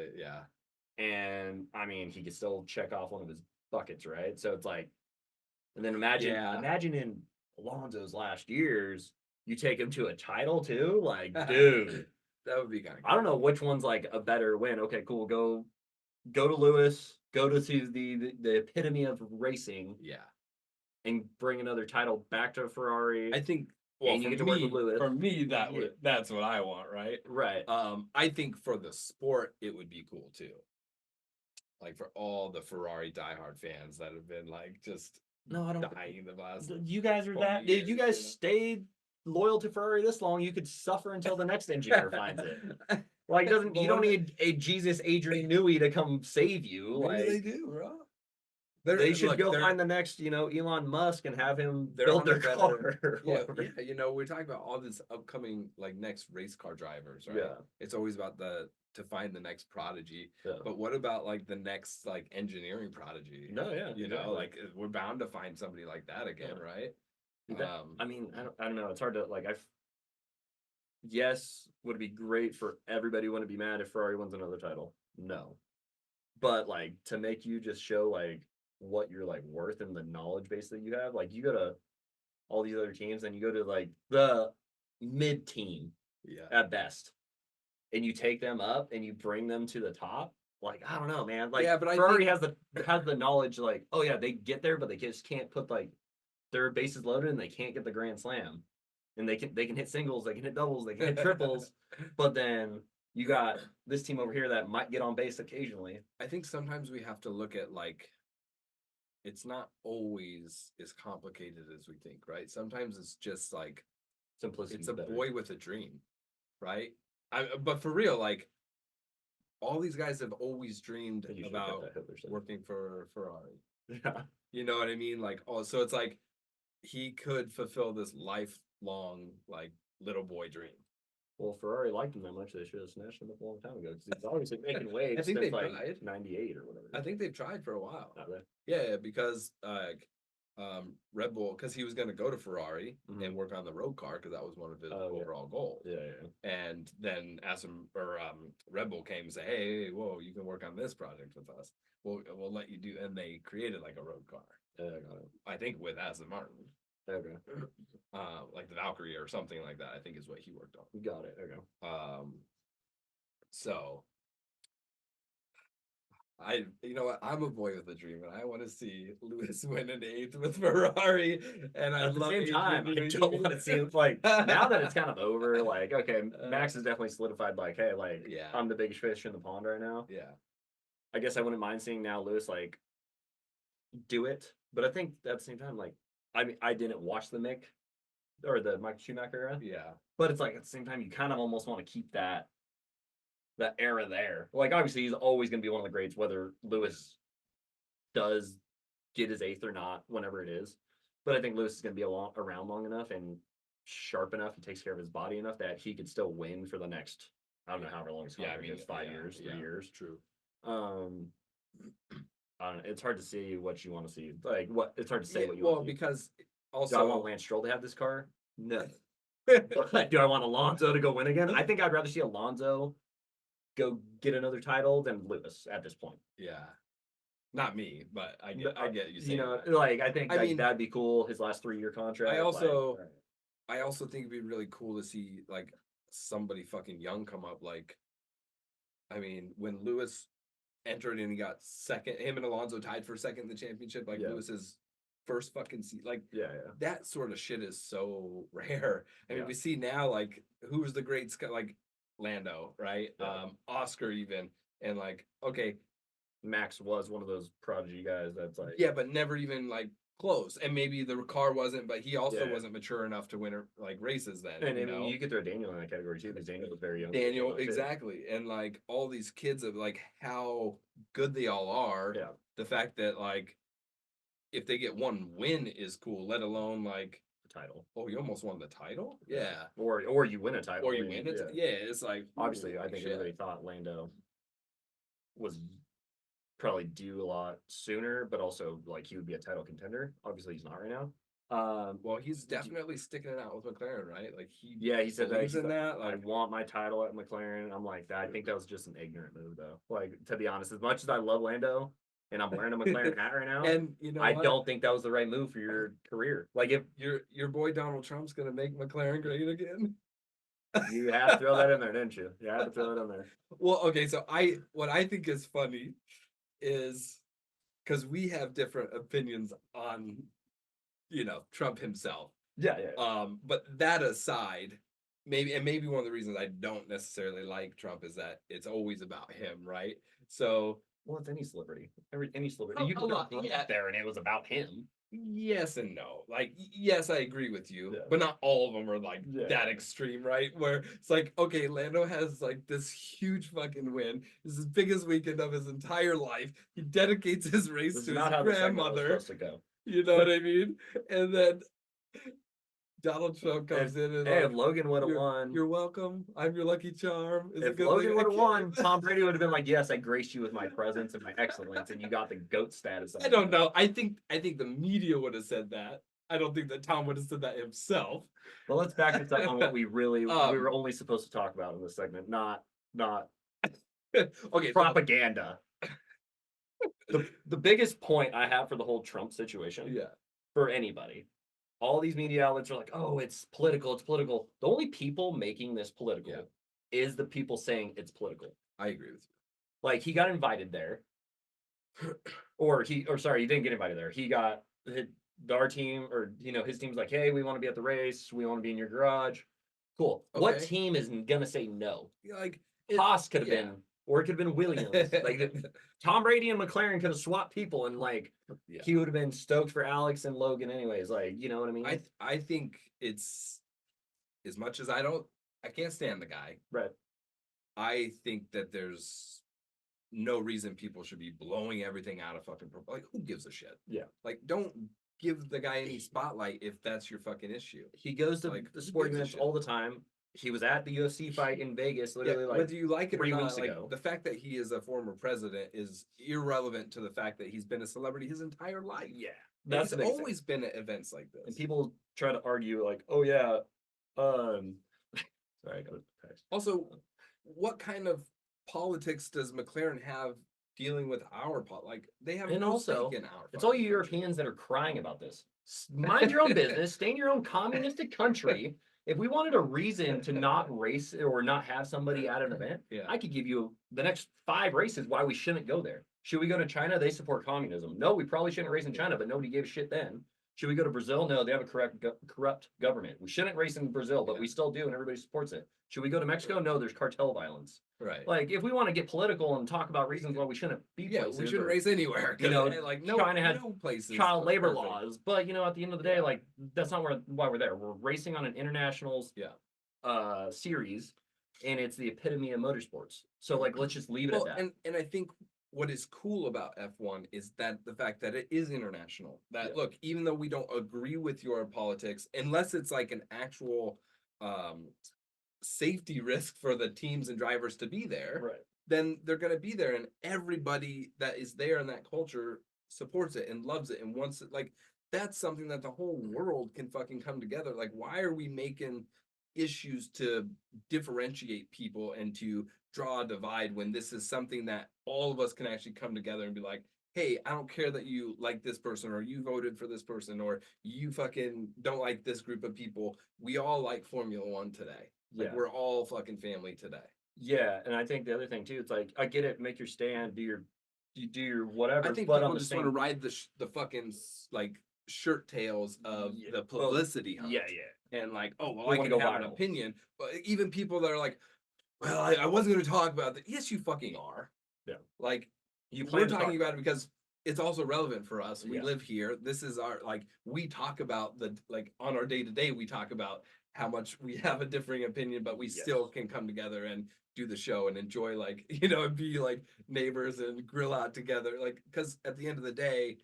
And I mean, he could still check off one of his buckets, right? So it's like, and then imagine in Alonso's last years, you take him to a title too. Like, dude, that would be kind of. I don't know which one's like a better win. Okay, cool. Go to Lewis. Go to the epitome of racing. Yeah, and bring another title back to Ferrari. I think. Well, and you get to work with Lewis. For me, that's what I want, right? Right. I think for the sport, it would be cool too. Like for all the Ferrari diehard fans that have been like just dying the last. You guys are that. If you guys stayed loyal to Ferrari this long, you could suffer until the next engineer finds it. Like, you don't need a Jesus Adrian Newey to come save you. Maybe like they do, bro. They should go find the next, Elon Musk and have him build their car. Yeah, we're talking about all this upcoming like next race car drivers, right? Yeah. It's always about to find the next prodigy. Yeah. But what about like the next like engineering prodigy? No, yeah. Like we're bound to find somebody like that again, right? I mean, I don't know. It's hard to like. Yes, would it be great for everybody? Wouldn't it be mad if Ferrari wins another title? No, but like to make you just show like what you're like worth and the knowledge base that you have. Like you go to all these other teams and you go to like the mid team, at best, and you take them up and you bring them to the top. Like, I don't know, man. Like, but Ferrari has the knowledge. Like, oh yeah, they get there, but they just can't put like their bases loaded and they can't get the grand slam. And they can hit singles, they can hit doubles, they can hit triples, but then you got this team over here that might get on base occasionally. I think sometimes we have to look at like it's not always as complicated as we think, right? Sometimes it's just like simplicity. It's a boy with a dream, right? But for real, like all these guys have always dreamed about working for Ferrari. Yeah. You know what I mean? Like, so it's like he could fulfill this lifelong like little boy dream. Well, Ferrari liked him that much, they should have snatched him up a long time ago. Because he's obviously making waves I think since they like tried. '98 or whatever. I think they've tried for a while. Not really. Yeah, because Red Bull, because he was going to go to Ferrari and work on the road car because that was one of his overall goals. Yeah. And then Red Bull came and said, hey, whoa, you can work on this project with us. We'll let you do, and they created like a road car. Yeah, I got it. I think with Aston Martin. Okay. Like the Valkyrie or something like that, I think is what he worked on. Got it. Okay. So you know what? I'm a boy with a dream, and I want to see Lewis win an 8th with Ferrari. And at the same time, I don't want to see it like now that it's kind of over. Like, okay, Max is definitely solidified. Like, hey, like, yeah, I'm the biggest fish in the pond right now. Yeah, I guess I wouldn't mind seeing now Lewis like do it, but I think at the same time, like, I mean, I didn't watch the Mick or the Michael Schumacher era. Yeah, but it's like at the same time, you kind of almost want to keep that era there. Like, obviously, he's always going to be one of the greats, whether Lewis does get his 8th or not, whenever it is. But I think Lewis is going to be around long enough and sharp enough and takes care of his body enough that he could still win for the next, I don't know however long his contract is, 5 years, 3 years. True. I don't know. It's hard to see what you want to see. Like, what it's hard to say what you want. Well, because also, do I want Lance Stroll to have this car? No. But do I want Alonso to go win again? I think I'd rather see Alonso go get another title than Lewis at this point. Yeah. Not me, but I get you saying. You know, that. like I think that'd be cool. His last 3-year contract. I also think it'd be really cool to see like somebody fucking young come up. Like, I mean, when Lewis entered and he got second, him and Alonso tied for second in the championship. Like Lewis's first fucking seat. Like, that sort of shit is so rare. I mean, we see now like who's the great like Lando, right? Oscar even, and like okay. Max was one of those prodigy guys that's like but never even like close, and maybe the car wasn't, but he also wasn't mature enough to win like races then. And I mean, you could throw Daniel in that category too, because Daniel was very young. Daniel, exactly, and like all these kids of like how good they all are. Yeah, the fact that like if they get one win is cool, let alone like the title. Oh, you almost won the title? Yeah, or you win a title, or you win it. Yeah, it's like obviously I think everybody thought Lando was probably due a lot sooner, but also like he would be a title contender. Obviously, he's not right now. Well, he's definitely sticking it out with McLaren, right? Like he said that he's in that. Like, I want my title at McLaren. I'm like that. I think that was just an ignorant move, though. Like, to be honest, as much as I love Lando and I'm wearing a McLaren hat right now, and you know, I don't think that was the right move for your career. Like, if your boy Donald Trump's gonna make McLaren great again. You had to throw that in there, didn't you? You had to throw it in there. Well, okay, so what I think is funny is because we have different opinions on, you know, Trump himself. Yeah. But that aside, maybe one of the reasons I don't necessarily like Trump is that it's always about him, right? So, well, it's any celebrity. Any celebrity. You could throw Trump there, and it was about him. Yes and no. Like, yes, I agree with you, but not all of them are like that extreme, right? Where it's like, okay, Lando has like this huge fucking win. This is the biggest weekend of his entire life. He dedicates his race to his grandmother. You know what I mean? And then Donald Trump comes in and if Logan would have won, you're welcome. I'm your lucky charm. If Logan would have won, Tom Brady would have been like, "Yes, I graced you with my presence and my excellence, and you got the GOAT status." I don't know. I think the media would have said that. I don't think that Tom would have said that himself. Well, let's back this up on what we really we were only supposed to talk about in this segment, not okay, propaganda. The biggest point I have for the whole Trump situation, for anybody. All these media outlets are like, oh, it's political, it's political. The only people making this political is the people saying it's political. I agree with you. Like, he got invited there. He didn't get invited there. He got our team, or, you know, his team's like, hey, we want to be at the race. We want to be in your garage. Cool. Okay. What team is going to say no? Like, Haas could have been, or it could have been Williams. Like, Tom Brady and McLaren could have swapped people, and like he would have been stoked for Alex and Logan anyways. Like, you know what I mean? I think it's, as much as I can't stand the guy. Right. I think that there's no reason people should be blowing everything out of fucking like, who gives a shit? Yeah. Like, don't give the guy any spotlight if that's your fucking issue. He goes to Like, the who sporting gives a events shit? all the time. He was at the UFC fight in Vegas, literally Yeah, like whether you like it or 3 not, weeks like ago. the fact that he is a former president is irrelevant to the fact that he's been a celebrity his entire life. Yeah, Like, that's he's the biggest always been at events like thing. And this. people try to argue like, oh yeah, um, sorry, I got a text. Also, what kind of politics does McLaren have dealing with our like they have And no also, stake in our it's all fucking you country. Europeans that are crying about this. Mind your own business. Stay in your own communistic country. If we wanted a reason to not race or not have somebody at an event, Yeah. I could give you the next 5 races why we shouldn't go there. Should we go to China? They support communism. No, we probably shouldn't race in China, but nobody gave a shit then. Should we go to Brazil? No, they have a corrupt government. We shouldn't race in Brazil, but we still do, and everybody supports it. Should we go to Mexico? No, there's cartel violence. Right. Like, if we want to get political and talk about reasons why we shouldn't be Yeah, places, we shouldn't or, race anywhere. you know, like no, China had no places child labor perfect. laws, but at the end of the day, like that's not why we're there. We're racing on an internationals series, and it's the epitome of motorsports. So like, let's just leave it at that. And I think what is cool about F1 is that the fact that it is international. That look, even though we don't agree with your politics, unless it's like an actual safety risk for the teams and drivers to be there, Right. then they're going to be there, and everybody that is there in that culture supports it and loves it and wants it. Like, that's something that the whole world can fucking come together. Like, why are we making issues to differentiate people and to draw a divide when this is something that all of us can actually come together and be like, hey, I don't care that you like this person or you voted for this person or you fucking don't like this group of people. We all like Formula One today. Like, we're all fucking family today. Yeah, and I think the other thing too, it's like, I get it, make your stand, do your whatever. I think but people on the just same, want to ride the fucking like shirt tails of the publicity hunt. Yeah. And like, oh well, We I wanna can go have an viral. opinion. But even people that are like, well, I wasn't going to talk about that. Yes, you fucking are. Yeah. Like, You we're plan to talking talk about it because it's also relevant for us. We Yeah. live here. This is our, like, we talk about on our day to day, we talk about how much we have a differing opinion, but we still can come together and do the show and enjoy, like, and be like neighbors and grill out together. Like, because at the end of the day,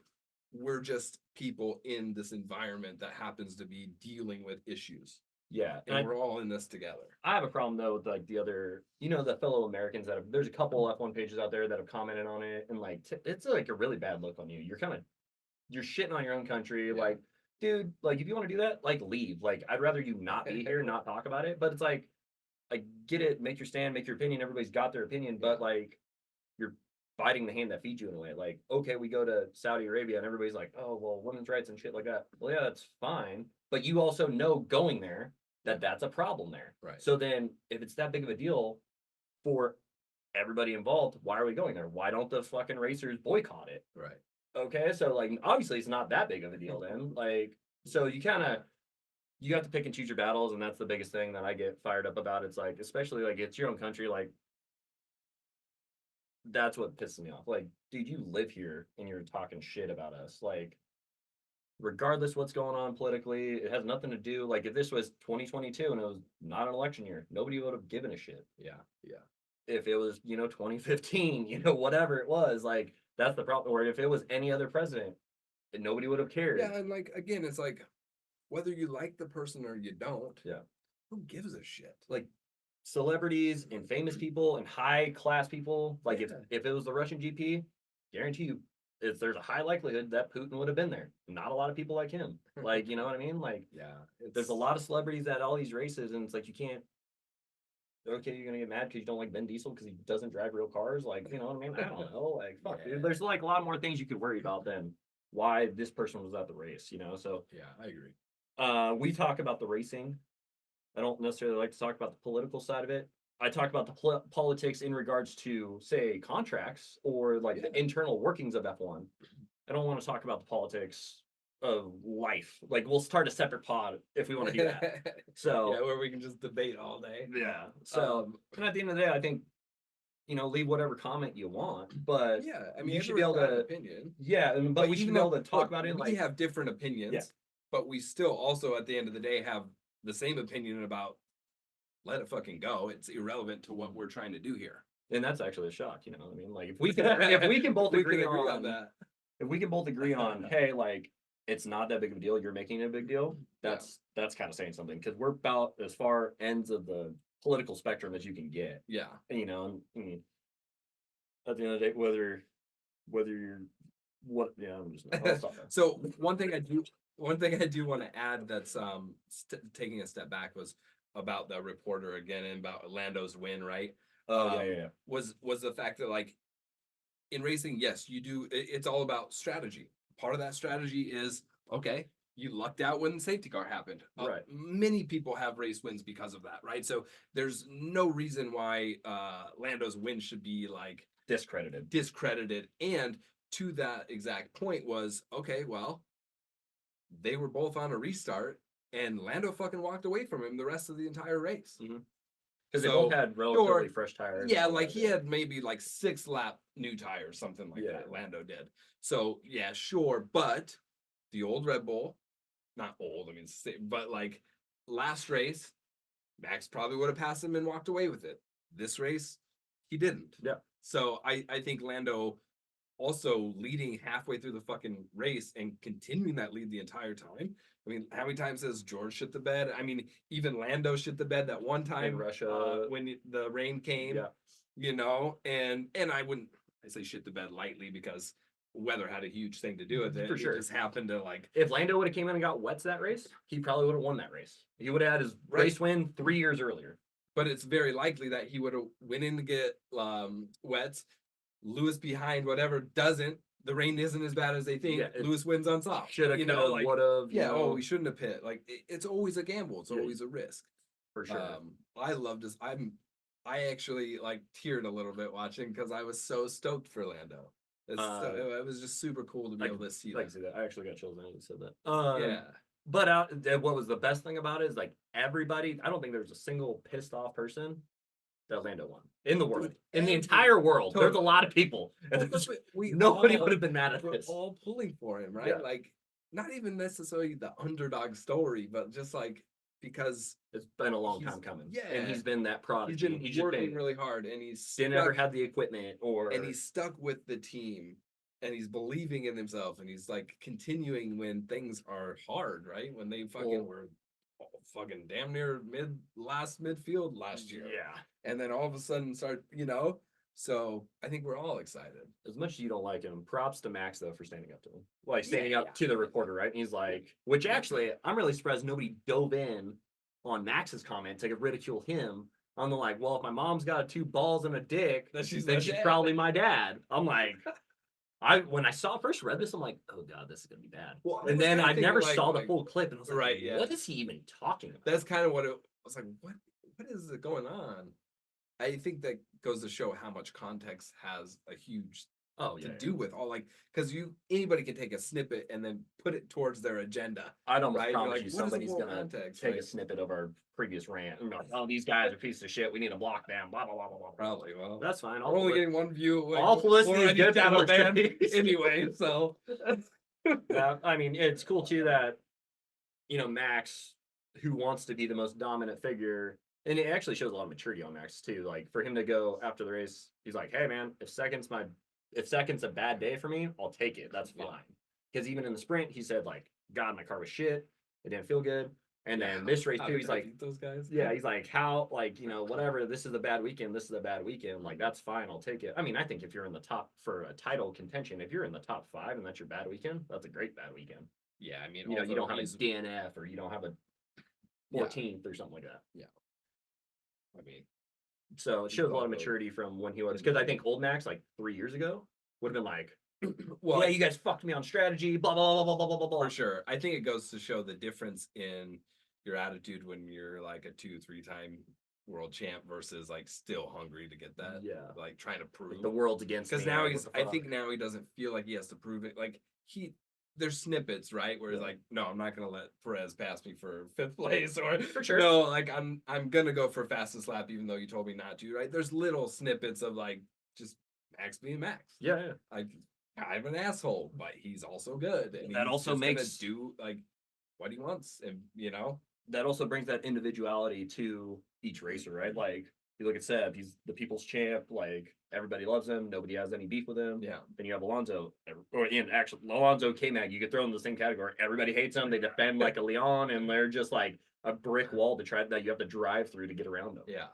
we're just people in this environment that happens to be dealing with issues. Yeah, And we're all in this together. I have a problem though with like the other, the fellow Americans that have. There's a couple F1 pages out there that have commented on it, and like it's like a really bad look on you. You're shitting on your own country. Yeah. Like, dude, like if you want to do that, like leave. Like I'd rather you not be here, not talk about it. But it's like, I get it. Make your stand, make your opinion. Everybody's got their opinion, but like you're biting the hand that feeds you in a way. Like, okay, we go to Saudi Arabia and everybody's like, oh well, women's rights and shit like that. Well, yeah, that's fine, but you also know going there that's a problem there. Right. So then if it's that big of a deal for everybody involved, why are we going there? Why don't the fucking racers boycott it? Right. Okay, so like obviously it's not that big of a deal then. Like, so you have to pick and choose your battles, and that's the biggest thing that I get fired up about. It's like, especially like it's your own country, like that's what pisses me off. Like, dude, you live here and you're talking shit about us. Like, regardless what's going on politically, it has nothing to do. Like, if this was 2022 and it was not an election year, nobody would have given a shit. Yeah. If it was, 2015, whatever it was, like, that's the problem. Or if it was any other president, nobody would have cared. Yeah, and like, again, it's like, whether you like the person or you don't, who gives a shit? Like, celebrities and famous people and high class people, like if it was the Russian GP, guarantee you, there's a high likelihood that Putin would have been there. Not a lot of people like him. Like, you know what I mean? Like, there's a lot of celebrities at all these races, and it's like, you can't. Okay, you're gonna get mad because you don't like Ben Diesel because he doesn't drive real cars. Like, you know what I mean? I don't know. Like, fuck, dude. There's like a lot more things you could worry about than why this person was at the race. So yeah, I agree. We talk about the racing. I don't necessarily like to talk about the political side of it. I talk about the politics in regards to, say, contracts or like the internal workings of F1. I don't want to talk about the politics of life. Like, we'll start a separate pod if we want to do that. So where we can just debate all day. Yeah. So and at the end of the day, I think, leave whatever comment you want, but I mean, you should be able to opinion. Yeah, but we should be able to talk about it. We have different opinions, but we still also at the end of the day have the same opinion about let it fucking go. It's irrelevant to what we're trying to do here. And that's actually a shock, you know what I mean? Like, if we can both agree on that. If we can both agree on, hey, like, it's not that big of a deal. You're making it a big deal. That's kind of saying something because we're about as far ends of the political spectrum as you can get. Yeah. And, you know, I mean, at the end of the day, whether you're what, yeah, I'm just I'll stop there. So one thing I do want to add that's taking a step back was about the reporter again and about Lando's win, right? Oh yeah. Was the fact that like in racing, yes, you do. It's all about strategy. Part of that strategy is okay. You lucked out when the safety car happened. Right. Many people have race wins because of that, right? So there's no reason why Lando's win should be like discredited. And to that exact point was okay. Well, they were both on a restart, and Lando fucking walked away from him the rest of the entire race. Because they both had relatively fresh tires. Yeah, like he had maybe like 6 lap new tires, something like that. Lando did. So yeah, sure, but the old Red Bull, not old, I mean, but like last race, Max probably would have passed him and walked away with it. This race, he didn't. Yeah. So I think Lando also leading halfway through the fucking race and continuing that lead the entire time. I mean, how many times has George shit the bed? I mean, even Lando shit the bed that one time in Russia when the rain came. Yeah. You know, and I say shit the bed lightly because weather had a huge thing to do with it. For sure. It just happened to like. If Lando would have came in and got wets that race, he probably would have won that race. He would have had his race win 3 years earlier. But it's very likely that he would have went in to get wets. Lewis behind, whatever, doesn't. The rain isn't as bad as they think. Lewis wins on soft. Should have, like, would have. Yeah, we shouldn't have pit. Like, it's always a gamble. It's always a risk. For sure. I love this. I actually like teared a little bit watching because I was so stoked for Lando. It was just super cool to be able to see that. See that. I actually got chills when you said that. Yeah. But what was the best thing about it is like everybody, I don't think there's a single pissed off person that Lando won in the world. In the entire world. Totally. There's a lot of people. Nobody would have been mad at this. We're all pulling for him, right? Yeah. Like, not even necessarily the underdog story, but just like because it's been a long time coming. Yeah. And he's been that prodigy. He's been working really hard and he's never had the equipment and he's stuck with the team and he's believing in himself and he's like continuing when things are hard, right? When they fucking were fucking damn near midfield last year. Yeah. And then all of a sudden start, so I think we're all excited. As much as you don't like him, props to Max though for standing up to him. Like standing up to the reporter, right? And he's like, which actually I'm really surprised nobody dove in on Max's comment to ridicule him on the like, well, if my mom's got 2 balls and a dick, then she's probably my dad. I'm like, when I first read this, I'm like, oh god, this is gonna be bad. Well, and then I never saw the full clip, and I was like, what is he even talking about? That's kind of what it was like. What is going on? I think that goes to show how much context has a huge to do with all because anybody can take a snippet and then put it towards their agenda. I'd almost promise you somebody's gonna take a snippet of our previous rant. Like, oh, these guys are pieces of shit. We need to block them. Blah blah blah blah blah. Probably. Well, that's fine. We're only getting one view. All publicity is good publicity anyway. So, I mean, it's cool too that Max, who wants to be the most dominant figure. And it actually shows a lot of maturity on Max too. Like for him to go after the race, he's like, "Hey man, if second's a bad day for me, I'll take it. That's fine." Because even in the sprint, he said like, "God, my car was shit. It didn't feel good." And then this race too, he's like, "Those guys." Yeah, he's like, "How whatever. This is a bad weekend. This is a bad weekend. Like that's fine. I'll take it." I mean, I think if you're in the top for a title contention, if you're in the top 5 and that's your bad weekend, that's a great bad weekend. Yeah, I mean, you don't have a DNF or you don't have a 14th or something like that. Yeah. I mean, so it shows a lot of maturity from when he was, because I think old Max like 3 years ago would have been like, well, yeah, you guys fucked me on strategy, blah blah blah blah blah blah blah. For sure, I think it goes to show the difference in your attitude when you're like a 2-3 time world champ versus like still hungry to get that. Yeah, like trying to prove like the world's against. Because now I think now he doesn't feel like he has to prove it. Like there's snippets, right? Where he's like, no, I'm not gonna let Perez pass me for 5th place, or for sure. No, like I'm gonna go for fastest lap, even though you told me not to, right? There's little snippets of like just Max being Max. Yeah. Like I'm an asshole, but he's also good, and that also makes do like what he wants, and that also brings that individuality to each racer, right? Like you look at Seb, he's the people's champ. Like everybody loves him. Nobody has any beef with him. Yeah. Then you have Alonso, or in actually Alonso K-Mag. You could throw them in the same category. Everybody hates them. They defend like a Leon, and they're just like a brick wall to try that you have to drive through to get around them. Yeah.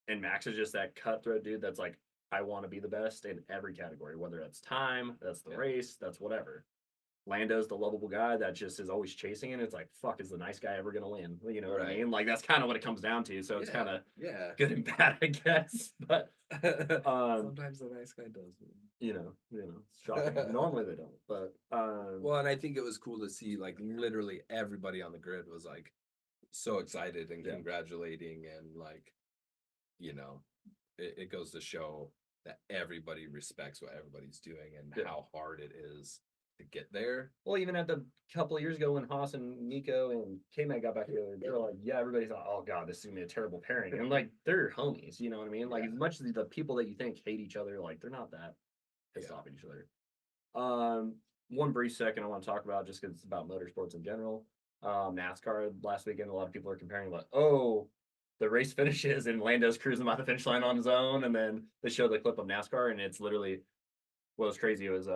And Max is just that cutthroat dude that's like, I want to be the best in every category, whether that's time, that's the race, that's whatever. Lando's the lovable guy that just is always chasing it. It's like, fuck, is the nice guy ever gonna win? You know what I mean? Like that's kind of what it comes down to. So it's kind of good and bad, I guess. But sometimes the nice guy does win. It's shocking. Normally they don't. But well, and I think it was cool to see like literally everybody on the grid was like so excited and congratulating, and like, it goes to show that everybody respects what everybody's doing and how hard it is to get there. Well, even at the couple of years ago when Haas and Nico and K-Mag got back together, they're like, everybody's like, oh god, this is gonna be a terrible pairing. And like they're homies, you know what I mean? Like as much as the people that you think hate each other, like they're not that pissed off at each other. One brief second I want to talk about, just because it's about motorsports in general. NASCAR last weekend, a lot of people are comparing like, oh, the race finishes and Lando's cruising by the finish line on his own, and then they show the clip of NASCAR, and it's literally what was crazy. It was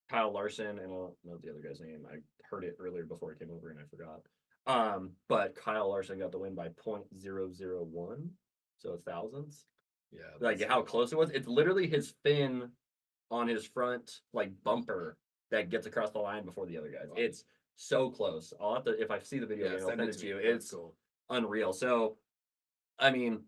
Kyle Larson, and I don't know the other guy's name. I heard it earlier before I came over and I forgot. But Kyle Larson got the win by 0.001, so thousandths. Yeah, like how close it was. It's literally his fin on his front like bumper that gets across the line before the other guys. Wow. It's so close. I'll have to, if I see the video, I'll send it to you. It's cool. Unreal. So, I mean,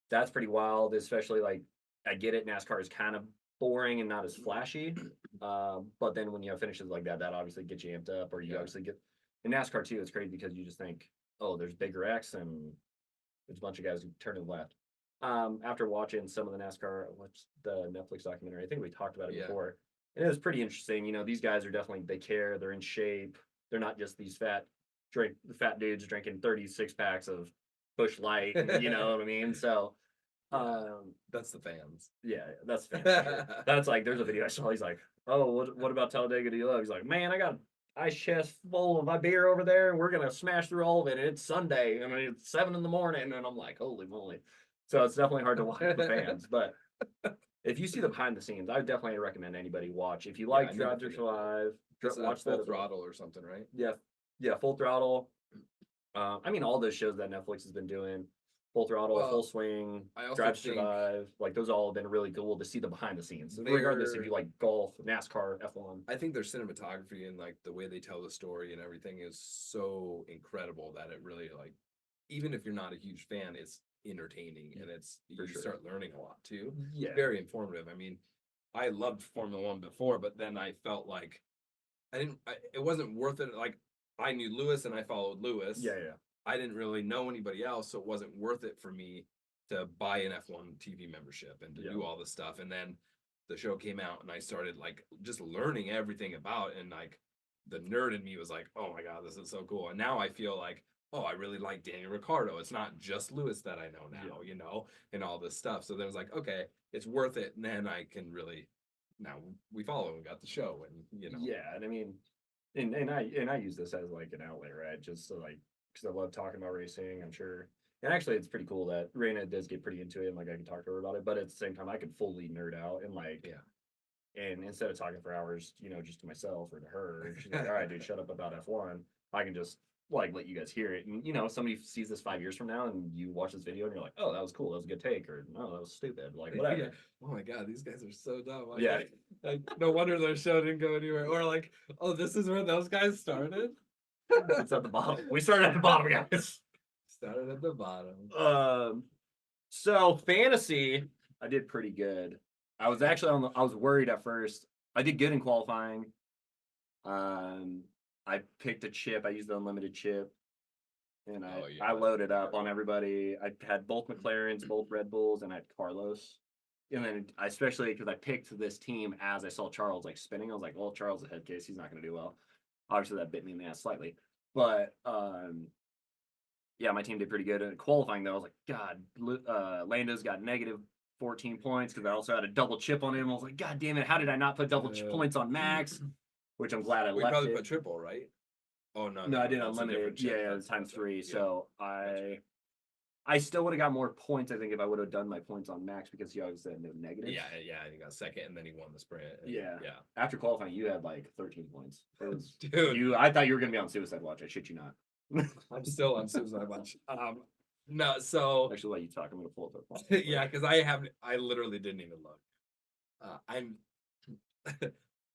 that's pretty wild. Especially like, I get it. NASCAR is kind of boring and not as flashy. But then when you have finishes like that, that obviously gets you amped up, or you obviously get in NASCAR too. It's crazy because you just think, oh, there's bigger X and there's a bunch of guys who turn to the left. After watching some of the NASCAR, what's the Netflix documentary? I think we talked about it before. And it was pretty interesting. These guys are definitely, they care, they're in shape. They're not just these fat dudes drinking 36 packs of Busch Light, you know what I mean? So that's the fans. Yeah, that's fans. Sure. That's like, there's a video I saw, he's like, oh, what about Talladega do you love? He's like, man, I got an ice chest full of my beer over there, and we're gonna smash through all of it. It's Sunday. I mean, it's 7 a.m, and I'm like, holy moly. So it's definitely hard to watch the fans, but if you see the behind the scenes, I would definitely recommend anybody watch. If you like Drive to Survive, watch Full Throttle or something, right? Yeah, Full Throttle. I mean, all those shows that Netflix has been doing, Full Throttle, Full Swing, Drive to Survive, like those all have been really cool to see the behind the scenes. Regardless if you like golf, NASCAR, F1. I think their cinematography and like the way they tell the story and everything is so incredible that it really, like, even if you're not a huge fan, it's entertaining, and you start learning a lot too. Yeah, very informative. I mean, I loved Formula One before, but then I felt like it wasn't worth it. Like, I knew Lewis and I followed Lewis. Yeah. I didn't really know anybody else, so it wasn't worth it for me to buy an F1 TV membership and to do all this stuff. And then the show came out, and I started like just learning everything about it, and like the nerd in me was like, oh my god, this is so cool. And now I feel like, oh, I really like Daniel Ricciardo. It's not just Lewis that I know now, and all this stuff. So then it was like, okay, it's worth it. And then I can really, now we follow and got the show, and Yeah, and I mean, and I use this as like an outlet, right? Just so like, because I love talking about racing, I'm sure. And actually, it's pretty cool that Raina does get pretty into it, and like I can talk to her about it. But at the same time, I could fully nerd out and like, and instead of talking for hours, just to myself or to her, she's like, all right, dude, shut up about F1. I can just like let you guys hear it, and somebody sees this 5 years from now, and you watch this video, and you're like, oh, that was cool, that was a good take, or no, that was stupid, like whatever. Oh my god, these guys are so dumb. Like, no wonder their show didn't go anywhere. Or like, oh, this is where those guys started. It's at the bottom. We started at the bottom, guys. Started at the bottom. So fantasy, I did pretty good. I was actually I was worried at first. I did good in qualifying. I picked a chip. I used the unlimited chip, and I loaded up on everybody. I had both McLarens, both Red Bulls, and I had Carlos. And then especially because I picked this team as I saw Charles like spinning, I was like, well, Charles is a head case. He's not going to do well. Obviously, that bit me in the ass slightly. But yeah, my team did pretty good. In qualifying, though, I was like, God, Lando's got negative 14 points because I also had a double chip on him. I was like, God damn it, how did I not put double points on Max? Which I'm glad I left. We probably put triple, right? Oh no, I did unlimited. Yeah, times 3. So I I still would have got more points, I think, if I would have done my points on max because he always said no negatives. Yeah, he got second, and then he won the sprint. Yeah. Yeah. After qualifying, you had like 13 points. It was, Dude, I thought you were gonna be on suicide watch. I shit you not. I'm still on suicide watch. No, so Actually, let you talk. I'm gonna pull up the yeah, because I literally didn't even look. I'm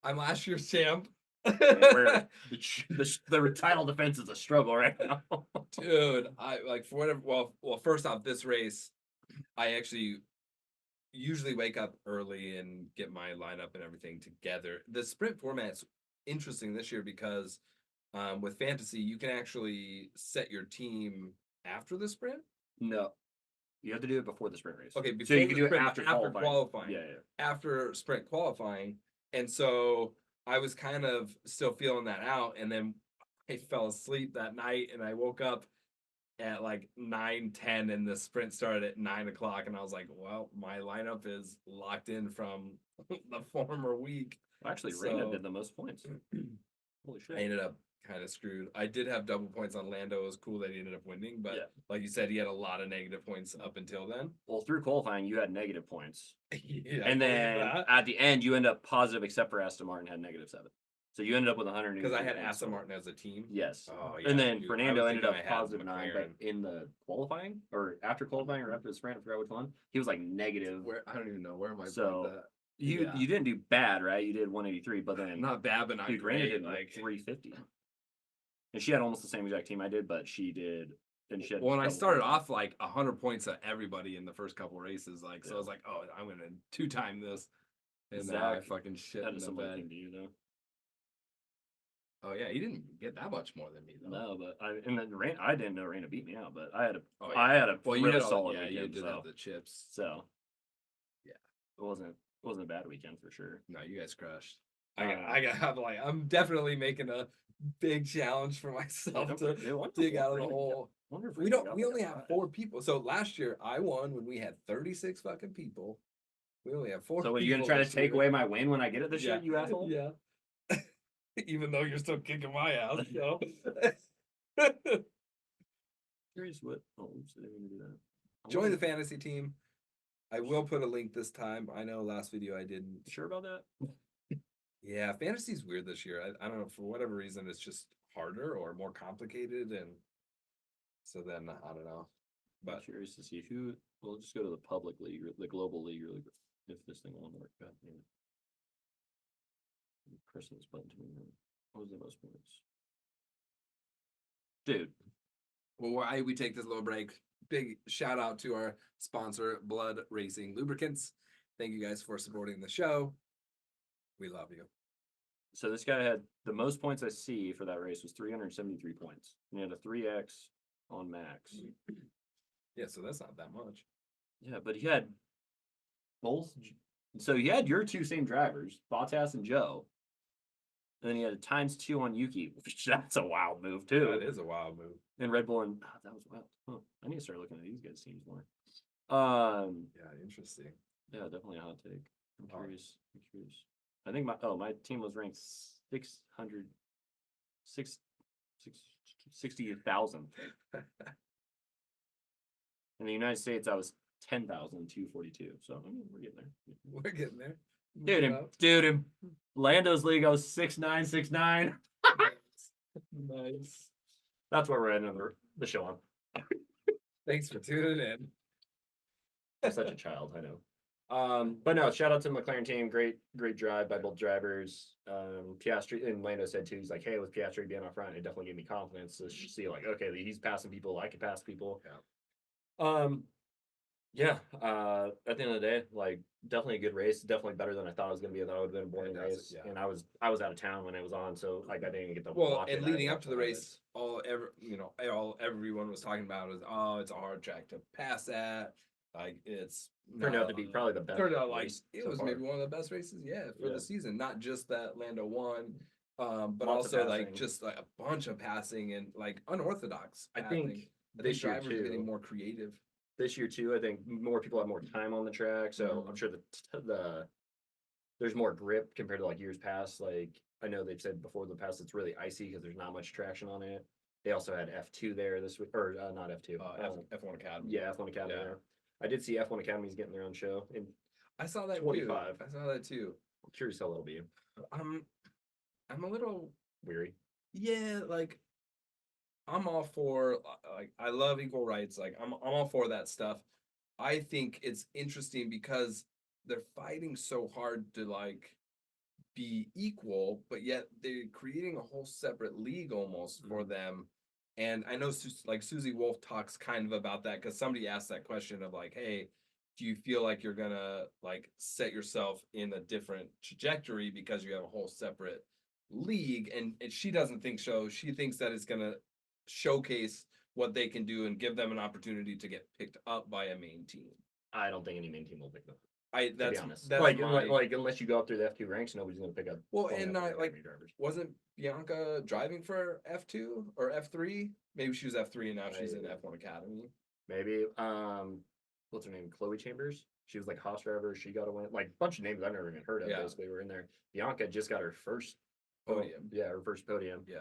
I'm last year's champ. where the title defense is a struggle right now. Dude, I like for whatever. Well, first off, this race, I actually usually wake up early and get my lineup and everything together. The sprint format's interesting this year because with fantasy, you can actually set your team after the sprint. No, you have to do it before the sprint race. Okay, so you the can do it sprint, after but qualifying. Yeah. After sprint qualifying, and so I was kind of still feeling that out, and then I fell asleep that night, and I woke up at like 9:10, and the sprint started at 9 o'clock, and I was like, well, my lineup is locked in from the former week. Well, actually, Reina did the most points. Holy shit! I ended up kind of screwed. I did have double points on Lando. It was cool that he ended up winning, but like you said, he had a lot of negative points up until then. Well, through qualifying, you had negative points. Yeah, and then at the end, you end up positive, except for Aston Martin had -7. So you ended up with 100. Because I had Aston Martin as a team. Yes. Oh, yeah. And then Dude, Fernando ended up I had +9, but McLaren. in the qualifying or after qualifying or after the sprint, I forgot which one, he was like negative. Where I don't even know where my So that. you didn't do bad, right? You did 183, but then Not bad, but not dude, great. Reina did like 350. And she had almost the same exact team I did, but she did. And she had Well, and I double started points. off like 100 points at everybody in the first couple races, like so I was like, oh, I'm gonna 2-time this, and now I Zach fucking shit had in a the similar bed. thing to you though. Oh yeah, he didn't get that much more than me though. No, but I didn't know Reina beat me out, but I had a Oh, yeah. I had a Well, really you had solid yeah, weekend. you did so, have the chips. so yeah, it wasn't a bad weekend for sure. No, you guys crushed. I'm definitely making a big challenge for myself to dig out of the hole. We only have 4 people. So last year I won when we had 36 fucking people. We only have 4 So people. are you gonna try to take away my win when I get it this Yeah. year, you asshole? Yeah. Even though you're still kicking my ass, so. Curious what? Oh, oops, I didn't mean to do that. Join the fantasy team. I will put a link this time. I know last video I didn't. Sure about that? Yeah, fantasy's weird this year. I don't know, for whatever reason, it's just harder or more complicated, and so then I don't know. But I'm curious to see who. We'll just go to the public league, or the global league, really. If this thing won't work, God damn it. Pressing this button to me. What was the most points? Dude. Well, why we take this little break? Big shout out to our sponsor, Blood Racing Lubricants. Thank you guys for supporting the show. We love you. So this guy had the most points I see for that race was 373 points. And he had a 3x on max. Yeah, so that's not that much. Yeah, but he had both. So he had your 2 same drivers, Bottas and Joe. And then he had a ×2 on Yuki, which that's a wild move too. That is a wild move. And Red Bull, and that was wild. Huh. I need to start looking at these guys' teams more. Yeah, interesting. Yeah, definitely a hot take. I'm curious. I think my team was ranked 60,000. In the United States, I was 10,242. So I mean, we're getting there. We're getting there. Dude, in Lando's league, I was 6'9", 6'9". Nice. That's where we're ending the show on. Thanks for tuning in. I'm such a child, I know. But no, shout out to the McLaren team. Great drive by both drivers. Piastri, and Lando said too, he's like, hey, with Piastri being up front, it definitely gave me confidence to see like, okay, he's passing people, I can pass people. Yeah. At the end of the day, like definitely a good race. Definitely better than I thought it was gonna be. I thought it would have been a boring race. Yeah. And I was out of town when it was on, so like I didn't get the and leading up to the race, everyone was talking about is it's a hard track to pass at. Like it's turned out to be probably the best. Turned out like it so was far. maybe one of the best races, for the season. Not just that Lando won, but Lots also like just like a bunch of passing and like unorthodox. I think this year drivers are getting more creative. This year too, I think more people have more time on the track, so I'm sure there's more grip compared to like years past. Like I know they've said before the past it's really icy because there's not much traction on it. They also had F2 there this week, or not F2. F1 Academy. Yeah, F1 Academy Yeah. there. I did see F1 Academy's getting their own show in I saw that 25. too. I saw that too. I'm curious how that'll be. I'm a little Weary. yeah, like I'm all for like I love equal rights. Like I'm all for that stuff. I think it's interesting because they're fighting so hard to like be equal, but yet they're creating a whole separate league almost for them. And I know like Susie Wolf talks kind of about that because somebody asked that question of like, hey, do you feel like you're gonna like set yourself in a different trajectory because you have a whole separate league? And she doesn't think so. She thinks that it's gonna showcase what they can do and give them an opportunity to get picked up by a main team. I don't think any main team will pick them. That's to be honest. that's like unless you go up through the F2 ranks, nobody's gonna pick up. Well, only and F1 like Academy drivers. wasn't Bianca driving for F2 or F3? Maybe she was F3 and now she's in F1 Academy. Maybe. What's her name? Chloe Chambers. She was like Haas driver. She got a win. Like a bunch of names I've never even heard of. Yeah. Basically, were in there. Bianca just got her first Podium. Yeah, her first podium. Yeah.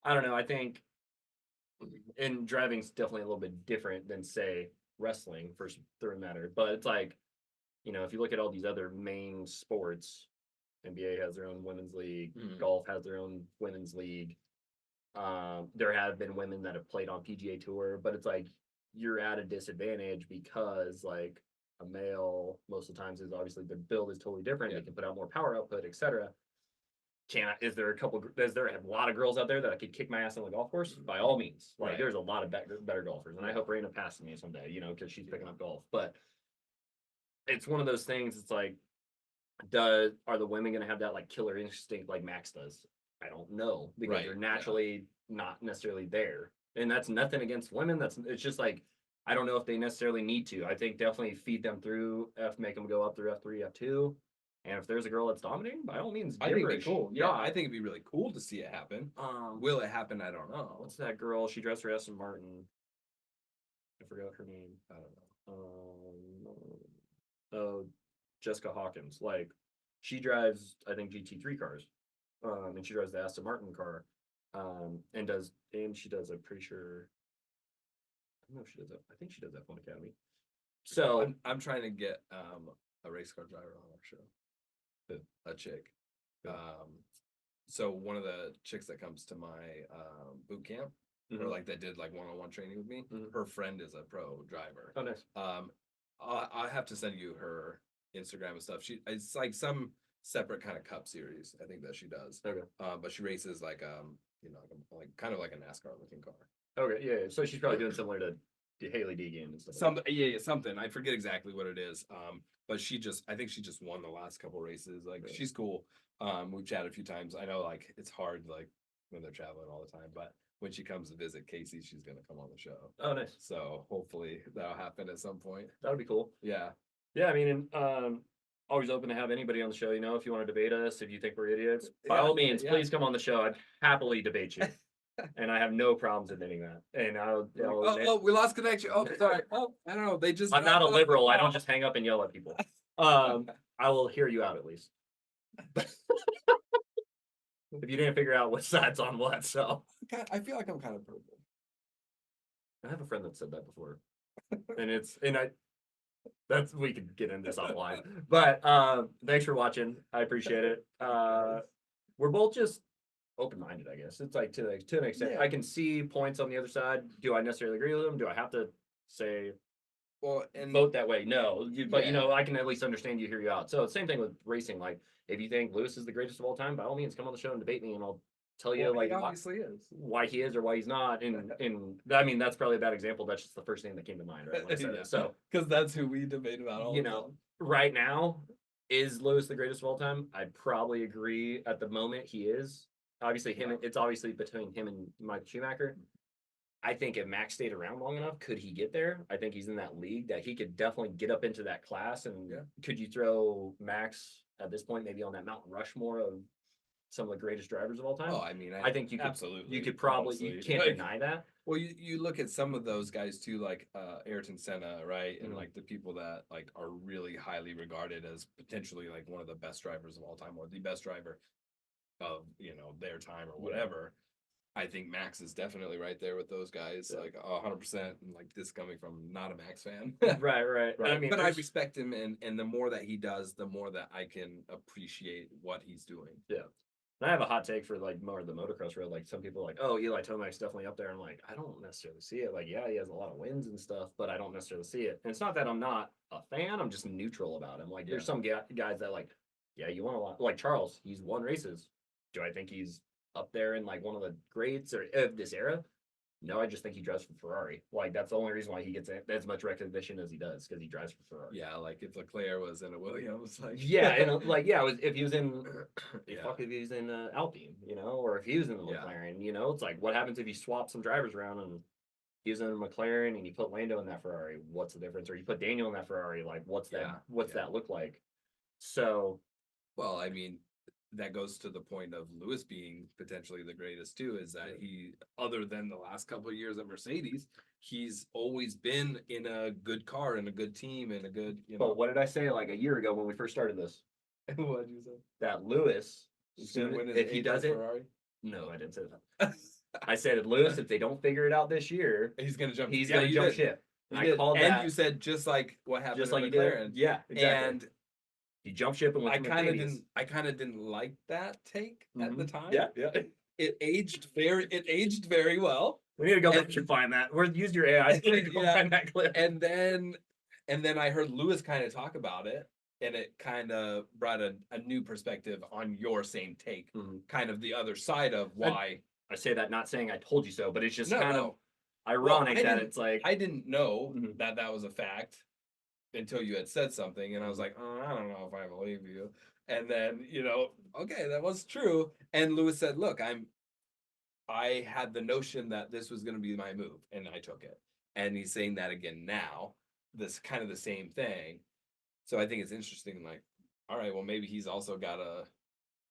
I don't know. I think, and driving's definitely a little bit different than say wrestling for third matter. But it's like, you know, if you look at all these other main sports, NBA has their own women's league, golf has their own women's league. There have been women that have played on PGA Tour, but it's like you're at a disadvantage because like a male most of the times is obviously their build is totally different. They can put out more power output, etc. Is there a lot of girls out there that could kick my ass on the golf course? By all means. Like there's a lot of better golfers. And I hope Raina passes me someday, you know, because she's picking up golf. But it's one of those things, it's like, are the women gonna have that like killer instinct like Max does? I don't know. Because they're naturally not necessarily there. And that's nothing against women. It's just like I don't know if they necessarily need to. I think definitely feed them through make them go up through F3, F2. And if there's a girl that's dominating, by all means, I think it'd be cool. Yeah, I think it'd be really cool to see it happen. Will it happen? I don't know. What's that girl? She drives for Aston Martin. I forgot her name. I don't know. Oh, Jessica Hawkins. Like, she drives, I think, GT3 cars. And she drives the Aston Martin car. And she does, I'm pretty sure. I don't know if she does that. I think she does F1 Academy. So I'm trying to get a race car driver on our show. A chick. So one of the chicks that comes to my boot camp, or like that did like one-on-one training with me, her friend is a pro driver. Oh, nice. I have to send you her Instagram and stuff. It's like some separate kind of cup series, I think that she does. Okay. But she races like you know, like kind of like a NASCAR looking car. Okay, yeah. So she's probably doing similar to Haley Deegan and stuff. Something. I forget exactly what it is. But I think she just won the last couple races. Like she's cool. We've chatted a few times. I know like it's hard like when they're traveling all the time, but when she comes to visit Casey, she's gonna come on the show. Oh, nice. So hopefully that'll happen at some point. That would be cool. Yeah. Yeah, I mean, always open to have anybody on the show. You know, if you want to debate us, if you think we're idiots, by all means, please come on the show. I'd happily debate you. And I have no problems admitting that. And we lost connection. Oh, sorry. Oh, I don't know. I'm not a liberal. I don't just hang up and yell at people. I will hear you out at least. If you didn't figure out what side's on what, so. I feel like I'm kind of purple. I have a friend that said that before. We could get into this offline. But thanks for watching. I appreciate it. We're both just open-minded, I guess. It's like to an extent. Yeah. I can see points on the other side. Do I necessarily agree with them? Do I have to say vote that way? No. But you know, I can at least understand you, hear you out. So same thing with racing. Like if you think Lewis is the greatest of all time, by all means come on the show and debate me and I'll tell you like obviously why he is or why he's not. And I mean that's probably a bad example. That's just the first thing that came to mind, right? When I said it. So because that's who we debate about all the time. Right now, is Lewis the greatest of all time? I'd probably agree at the moment he is. Obviously, it's obviously between him and Michael Schumacher. I think if Max stayed around long enough, could he get there? I think he's in that league that he could definitely get up into that class. And could you throw Max at this point maybe on that Mount Rushmore of some of the greatest drivers of all time? Oh, I mean, I think you could, absolutely. You could probably, you can't deny that. Well, you look at some of those guys too, like Ayrton Senna, right? And like the people that like are really highly regarded as potentially like one of the best drivers of all time or the best driver of, you know, their time or whatever. I think Max is definitely right there with those guys, Yeah. like 100%. And like this coming from not a Max fan, Right. I mean, but I there's- respect him, and the more that he does, the more that I can appreciate what he's doing. yeah. And I have a hot take for like more of the motocross road. Like some people are like, oh, Eli Tomac's definitely up there. I'm like, I don't necessarily see it. Like, yeah, he has a lot of wins and stuff, but I don't necessarily see it. And it's not that I'm not a fan. I'm just neutral about him. Like, there's some guys that like, yeah, you want a lot. Like Charles, he's won races. Do I think he's up there in like one of the greats or of this era? No, I just think he drives for Ferrari. Like that's the only reason why he gets as much recognition as he does because he drives for Ferrari. Yeah, like if Leclerc was in a Williams, like Yeah, and like yeah, if he was in, Yeah. fuck if he was in Alpine, you know, or if he was in the Yeah. McLaren, you know, it's like what happens if you swap some drivers around and he was in a McLaren and you put Lando in that Ferrari? What's the difference? Or you put Daniel in that Ferrari? Like what's that? Yeah, What's yeah. that look like? So Well, I mean, that goes to the point of Lewis being potentially the greatest too, is that he, other than the last couple of years at Mercedes, he's always been in a good car and a good team and a good, you know. but what did I say like a year ago when we first started this? What did you say? That Lewis, He's gonna win his if he eighth does it, Ferrari. no, I didn't say that. I said Lewis, if they don't figure it out this year, He's gonna jump. he's yeah, gonna you jump did. ship. You I did. called and that you said just like what happened just in like you McLaren. did. Yeah, exactly. And He jumped ship and went I to kind of Mercedes. didn't. I kind of didn't like that take at the time. Yeah. It aged very. It aged very well. We need to go And- back and find that. We're use your AI. We need to go Yeah. find that clip. And then I heard Lewis kind of talk about it, and it kind of brought a new perspective on your same take, kind of the other side of why. I say that not saying I told you so, but it's just No, kind no. of ironic I that didn't- it's like I didn't know Mhm. that that was a fact until you had said something, and I was like, oh, I don't know if I believe you. And then, you know, okay, that was true. And Lewis said, look, I had the notion that this was going to be my move, and I took it. And he's saying that again now, this kind of the same thing. So I think it's interesting, like, all right, well, maybe he's also got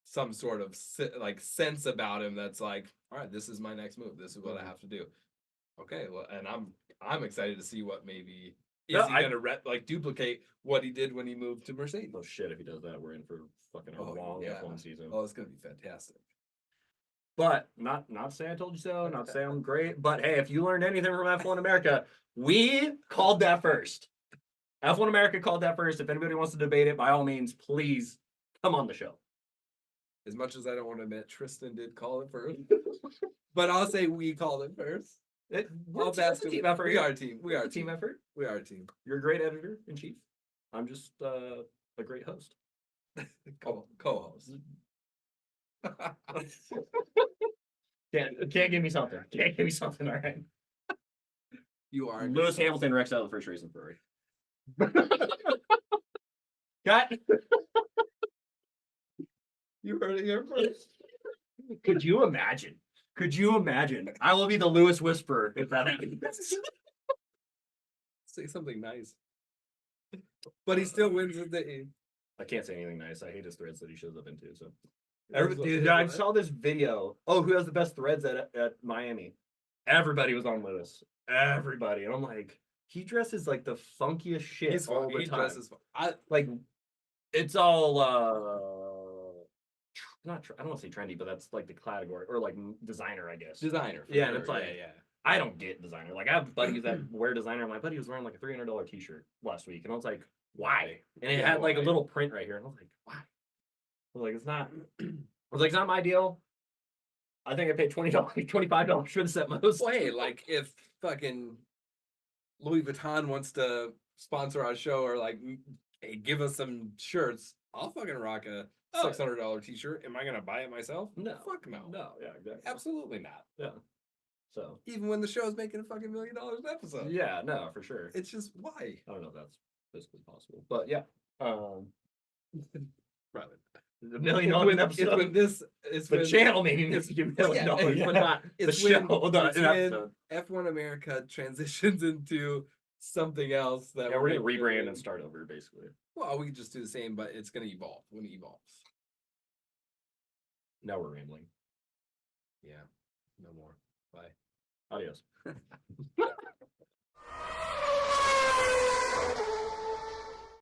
some sort of like sense about him that's like, all right, this is my next move. This is what I have to do. Okay, well, and I'm excited to see what maybe is No, he gonna like duplicate what he did when he moved to Mercedes. oh shit, if he does that, we're in for fucking a long F1 season. Oh, it's gonna be fantastic. But not to say I told you so, not to say I'm great. But hey, if you learned anything from F1 America, we called that first. F1 America called that first. If anybody wants to debate it, by all means, please come on the show. As much as I don't want to admit, Tristan did call it first, but I'll say we called it first. We're a team effort. We are a team. We are a team effort. We are a team. You're a great editor in chief. I'm just a great host. Co-host. Can't give me something. Can't give me something. All right. You are Lewis Hamilton wrecks out of the first race in Ferrari. Got. You heard it here first. Could you imagine? Could you imagine? I will be the Lewis Whisperer if that happens. Say something nice. But he still wins at the end. I can't say anything nice. I hate his threads that he shows up into. So What? dude, I saw this video. Oh, who has the best threads at Miami? Everybody was on Lewis. Everybody, and I'm like, he dresses like the funkiest shit He's all fun. the He time. dresses fun. Like, it's all I don't want to say trendy, but that's like the category or like designer, I guess. Designer. Yeah, and it's like, yeah. I don't get designer. Like I have buddies that wear designer. My buddy was wearing like a $300 t-shirt last week, and I was like, why? And it had like a little print right here, and I was like, why? I was like, it's not. I was like, it's not my deal. I think I paid $20, $25 for this at most. Well, hey, like if fucking Louis Vuitton wants to sponsor our show or like, hey, give us some shirts, I'll fucking rock a $600 t-shirt. Am I gonna buy it myself? No, Fuck no. no, yeah, exactly. Absolutely not. Yeah. So even when the show is making a fucking $1 million an episode. yeah, no, for sure. It's just why? I don't know if that's physically possible, but yeah. Right. $1 million an episode. It's when this. It's The when channel maybe makes $1 million, but not the it's show. when, The it's episode. when F1 America transitions into something else that Yeah, we're gonna making rebrand million. and start over, basically. Well, we could just do the same, but it's gonna evolve when it evolves. Now we're rambling. Yeah. No more. Bye. Adios.